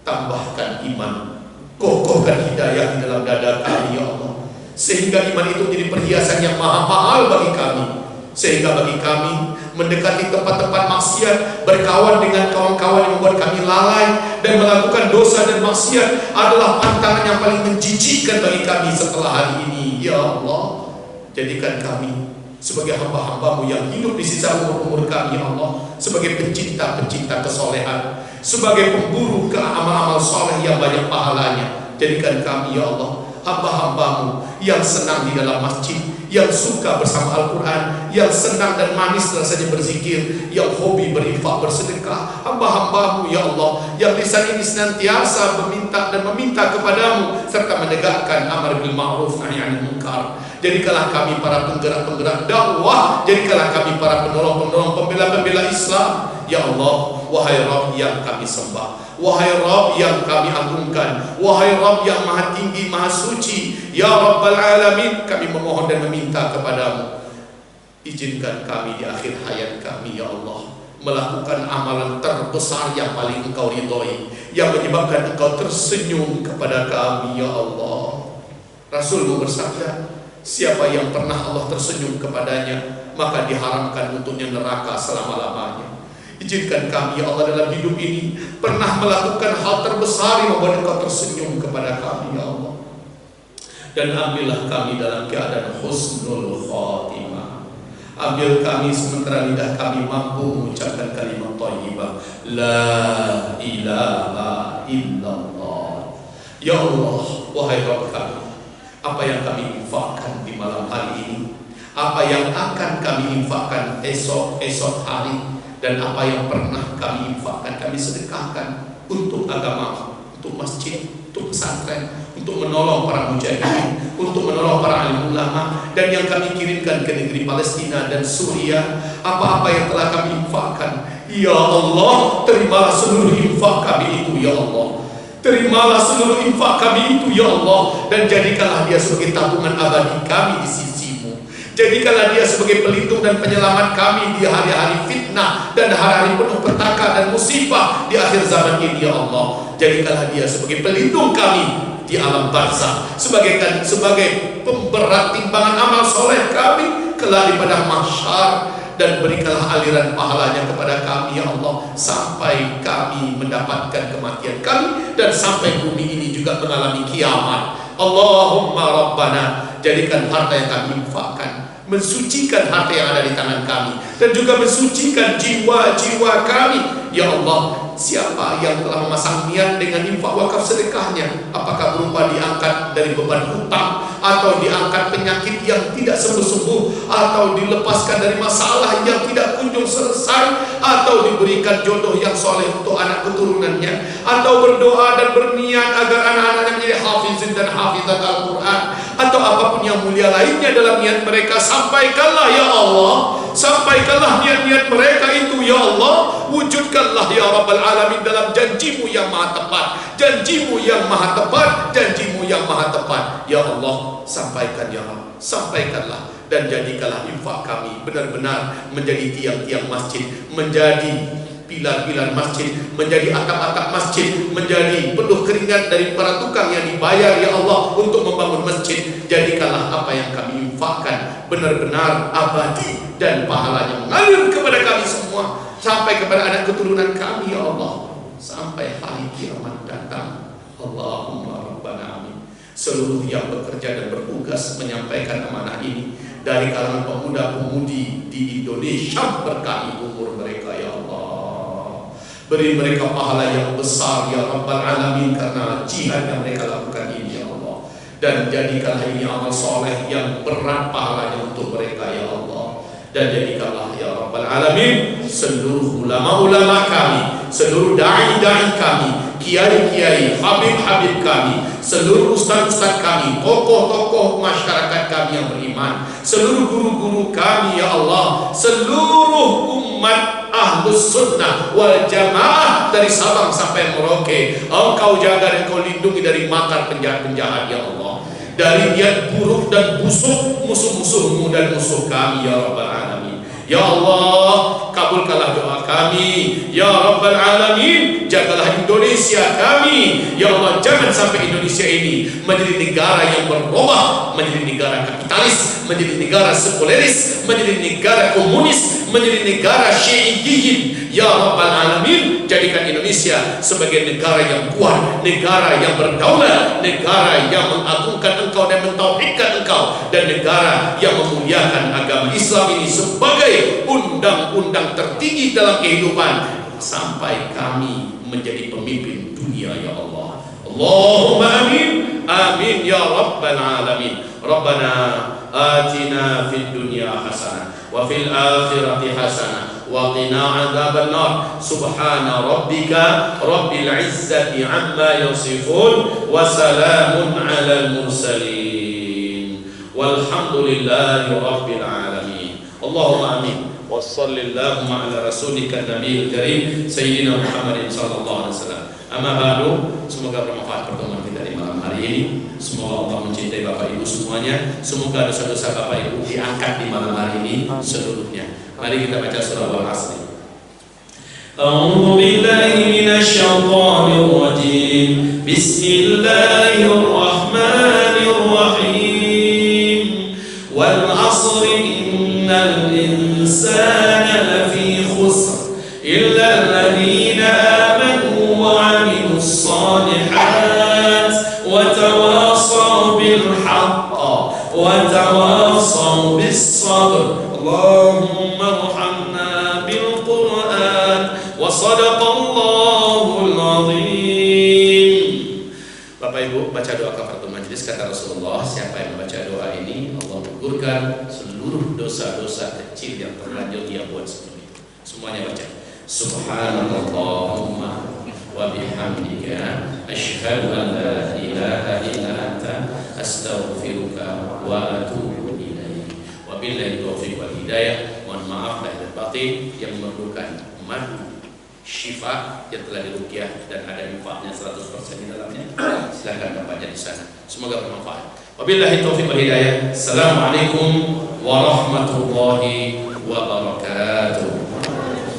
Tambahkan iman, kokohkan hidayah di dalam dada kami ya Allah, sehingga iman itu menjadi perhiasan yang mahal bagi kami, sehingga bagi kami mendekati tempat-tempat maksiat, berkawan dengan kawan-kawan yang membuat kami lalai dan melakukan dosa dan maksiat adalah pantangan yang paling menjijikkan bagi kami setelah hari ini ya Allah. Jadikan kami sebagai hamba-hamba-Mu yang hidup di sisa umur kami ya Allah, sebagai pencinta-pencinta kesolehan, sebagai pemburu ke amal-amal soleh yang banyak pahalanya. Jadikan kami ya Allah hamba-hamba-Mu yang senang di dalam masjid, yang suka bersama Al-Quran, yang senang dan manis rasanya berzikir, yang hobi berinfak bersedekah. Hamba-hamba-Mu ya Allah yang lisan ini senantiasa meminta kepadamu, serta menegakkan amar bil ma'ruf nahi 'anil munkar. Jadikanlah kami para penggerak-penggerak dakwah, jadikanlah kami para penolong-penolong, pembela-pembela Islam ya Allah. Wahai Rabb yang kami sembah, wahai Rabb yang kami agungkan, wahai Rabb yang maha tinggi, maha suci, ya Rabbal Alamin, kami memohon dan meminta kepadamu, izinkan kami di akhir hayat kami ya Allah melakukan amalan terbesar yang paling Engkau ridhoi, yang menyebabkan Engkau tersenyum kepada kami ya Allah. Rasul-Mu bersabda, siapa yang pernah Allah tersenyum kepadanya, maka diharamkan untuknya neraka selama-lamanya. Izinkan kami ya Allah dalam hidup ini pernah melakukan hal terbesar yang membuat Engkau tersenyum kepada kami ya Allah. Dan ambillah kami dalam keadaan husnul khatimah. Ambil kami sementara lidah kami mampu mengucapkan kalimat thayyibah la ilaha illallah. Ya Allah, wahai Rabb kami, apa yang kami infakkan di malam hari ini, apa yang akan kami infakkan esok hari, dan apa yang pernah kami infakkan, kami sedekahkan untuk agama, masjid, untuk pesantren, untuk menolong para mujahidin, untuk menolong para alim ulama, dan yang kami kirimkan ke negeri Palestina dan Suriah, apa-apa yang telah kami infakkan, ya Allah, terimalah seluruh infak kami itu, ya Allah. Terimalah seluruh infak kami itu, ya Allah, dan jadikanlah dia sebagai tabungan abadi kami di sisi-Mu. Jadikanlah dia sebagai pelindung dan penyelamat kami di hari-hari fitnah dan hari-hari penuh petaka dan musibah di akhir zaman ini, ya Allah. Jadikanlah dia sebagai pelindung kami di alam barzah, sebagai pemberat timbangan amal soleh kami kelak di padang mahsyar. Dan berikanlah aliran pahalanya kepada kami, ya Allah, sampai kami mendapatkan kematian kami dan sampai bumi ini juga mengalami kiamat. Allahumma Rabbana, jadikan harta yang kami infakkan mensucikan harta yang ada di tangan kami dan juga mensucikan jiwa-jiwa kami, ya Allah. Siapa yang telah memasang niat dengan infak wakaf sedekahnya, apakah berupa diangkat dari beban hutang, atau diangkat penyakit yang tidak sembuh-sembuh, atau dilepaskan dari masalah yang tidak kunjung selesai, atau diberikan jodoh yang soleh untuk anak keturunannya, atau berdoa dan berniat agar anak-anaknya menjadi hafizin dan hafizat Al-Quran, atau apapun yang mulia lainnya dalam niat mereka, sampaikanlah ya Allah, sampaikanlah niat-niat mereka itu ya Allah. Wujudkanlah ya Rabbal Alamin dalam janjimu yang maha tepat, janjimu yang maha tepat, janjimu yang maha tepat, ya Allah. Sampaikan ya Allah, sampaikanlah, dan jadikanlah infak kami benar-benar menjadi tiang-tiang masjid, menjadi pilar-pilar masjid, menjadi atap-atap masjid, menjadi penuh keringat dari para tukang yang dibayar ya Allah untuk membangun masjid. Jadikanlah apa yang kami infakkan benar-benar abadi dan pahalanya mengalir kepada kami semua, sampai kepada anak keturunan kami ya Allah, sampai hari kiamat datang. Allahumma Rabbana amin. Seluruh yang bekerja dan bertugas menyampaikan amanah ini dari kalangan pemuda-pemudi di Indonesia, berkahi umur mereka ya Allah. Beri mereka pahala yang besar ya Rabbal Alamin karena jihad yang mereka lakukan ini ya Allah. Dan jadikanlah ini amal soleh yang berat pahalanya untuk mereka ya Allah. Dan jadikanlah ya Rabbal Alamin seluruh ulama-ulama kami, seluruh da'i-da'i kami, kiai-kiai, habib-habib kami, seluruh ustaz-ustaz kami, tokoh-tokoh masyarakat kami yang beriman, seluruh guru-guru kami ya Allah, seluruh umat Ahlus Sunnah wal Jamaah dari Sabang sampai Merauke, Engkau jaga dan Engkau lindungi dari makar penjahat-penjahat ya Allah, dari niat buruk dan busuk musuh-musuhmu dan musuh kami ya Rabbal Alamin. Ya Allah, kabulkanlah doa kami ya Rabbal Alamin. Jagalah Indonesia kami ya Allah, jangan sampai Indonesia ini menjadi negara yang berubah menjadi negara kapitalis, menjadi negara sekuleris, menjadi negara komunis, menjadi negara Syiiyin ya Rabbal Alamin. Jadikan Indonesia sebagai negara yang kuat, negara yang berdaulat, negara yang mengagungkan Engkau dan mentauhidkan Engkau, dan negara yang memuliakan agama Islam ini sebagai undang-undang tertinggi dalam kehidupan, sampai kami menjadi pemimpin dunia ya Allah. Allahumma amin, amin ya Rabbal Alamin. Rabbana atina fid dunya hasanah wa fil akhirati hasanah wa qina adzaban nar. Subhana rabbika rabbil izzati amma yasifun wa salamun alal mursalin walhamdulillahi rabbil alamin. Allahumma amin. Wassallallahu ala rasulika nabiyil karim sayyidina Muhammadin sallallahu alaihi wasallam. Amma ba'du, semoga bermanfaat pertemuan kita di malam hari ini. Semoga Allah mencintai Bapak Ibu semuanya. Semoga dosa-dosa Bapak Ibu diangkat di malam hari ini seluruhnya. Mari kita baca surah Al-Asr. A'udzu billahi minasy syaithanir rajim. Bismillahirrahmanir rahim. Wal 'asri innal insana lafi khusr illa alladhina amanu wa 'amilus shalihat wa tawassaw bil haqq wa tawassaw bis sabr. Allahumma arhamna bil Qur'an wa sadaqallahul azim. Bapak Ibu, baca doa kafaratul majlis. Kata Rasulullah, siapa yang membaca doa ini, Allah gugurkan seluruh dosa-dosa kecil yang terlanjur dia buat sebelum itu. Semuanya baca. Subhanallahumma wa bihamdika asyhadu an la ilaha illa anta astaghfiruka wa atubu ilaik. Wabillahi taufiq wal hidayah. Mohon maaf lahir batin yang memerlukan madu syifa yang telah diruqyah dan ada infaknya 100% di dalamnya, silakan dapatnya di sana. Semoga bermanfaat. Wabillahi taufiq wal hidayah. Assalamualaikum warahmatullahi wabarakatuh.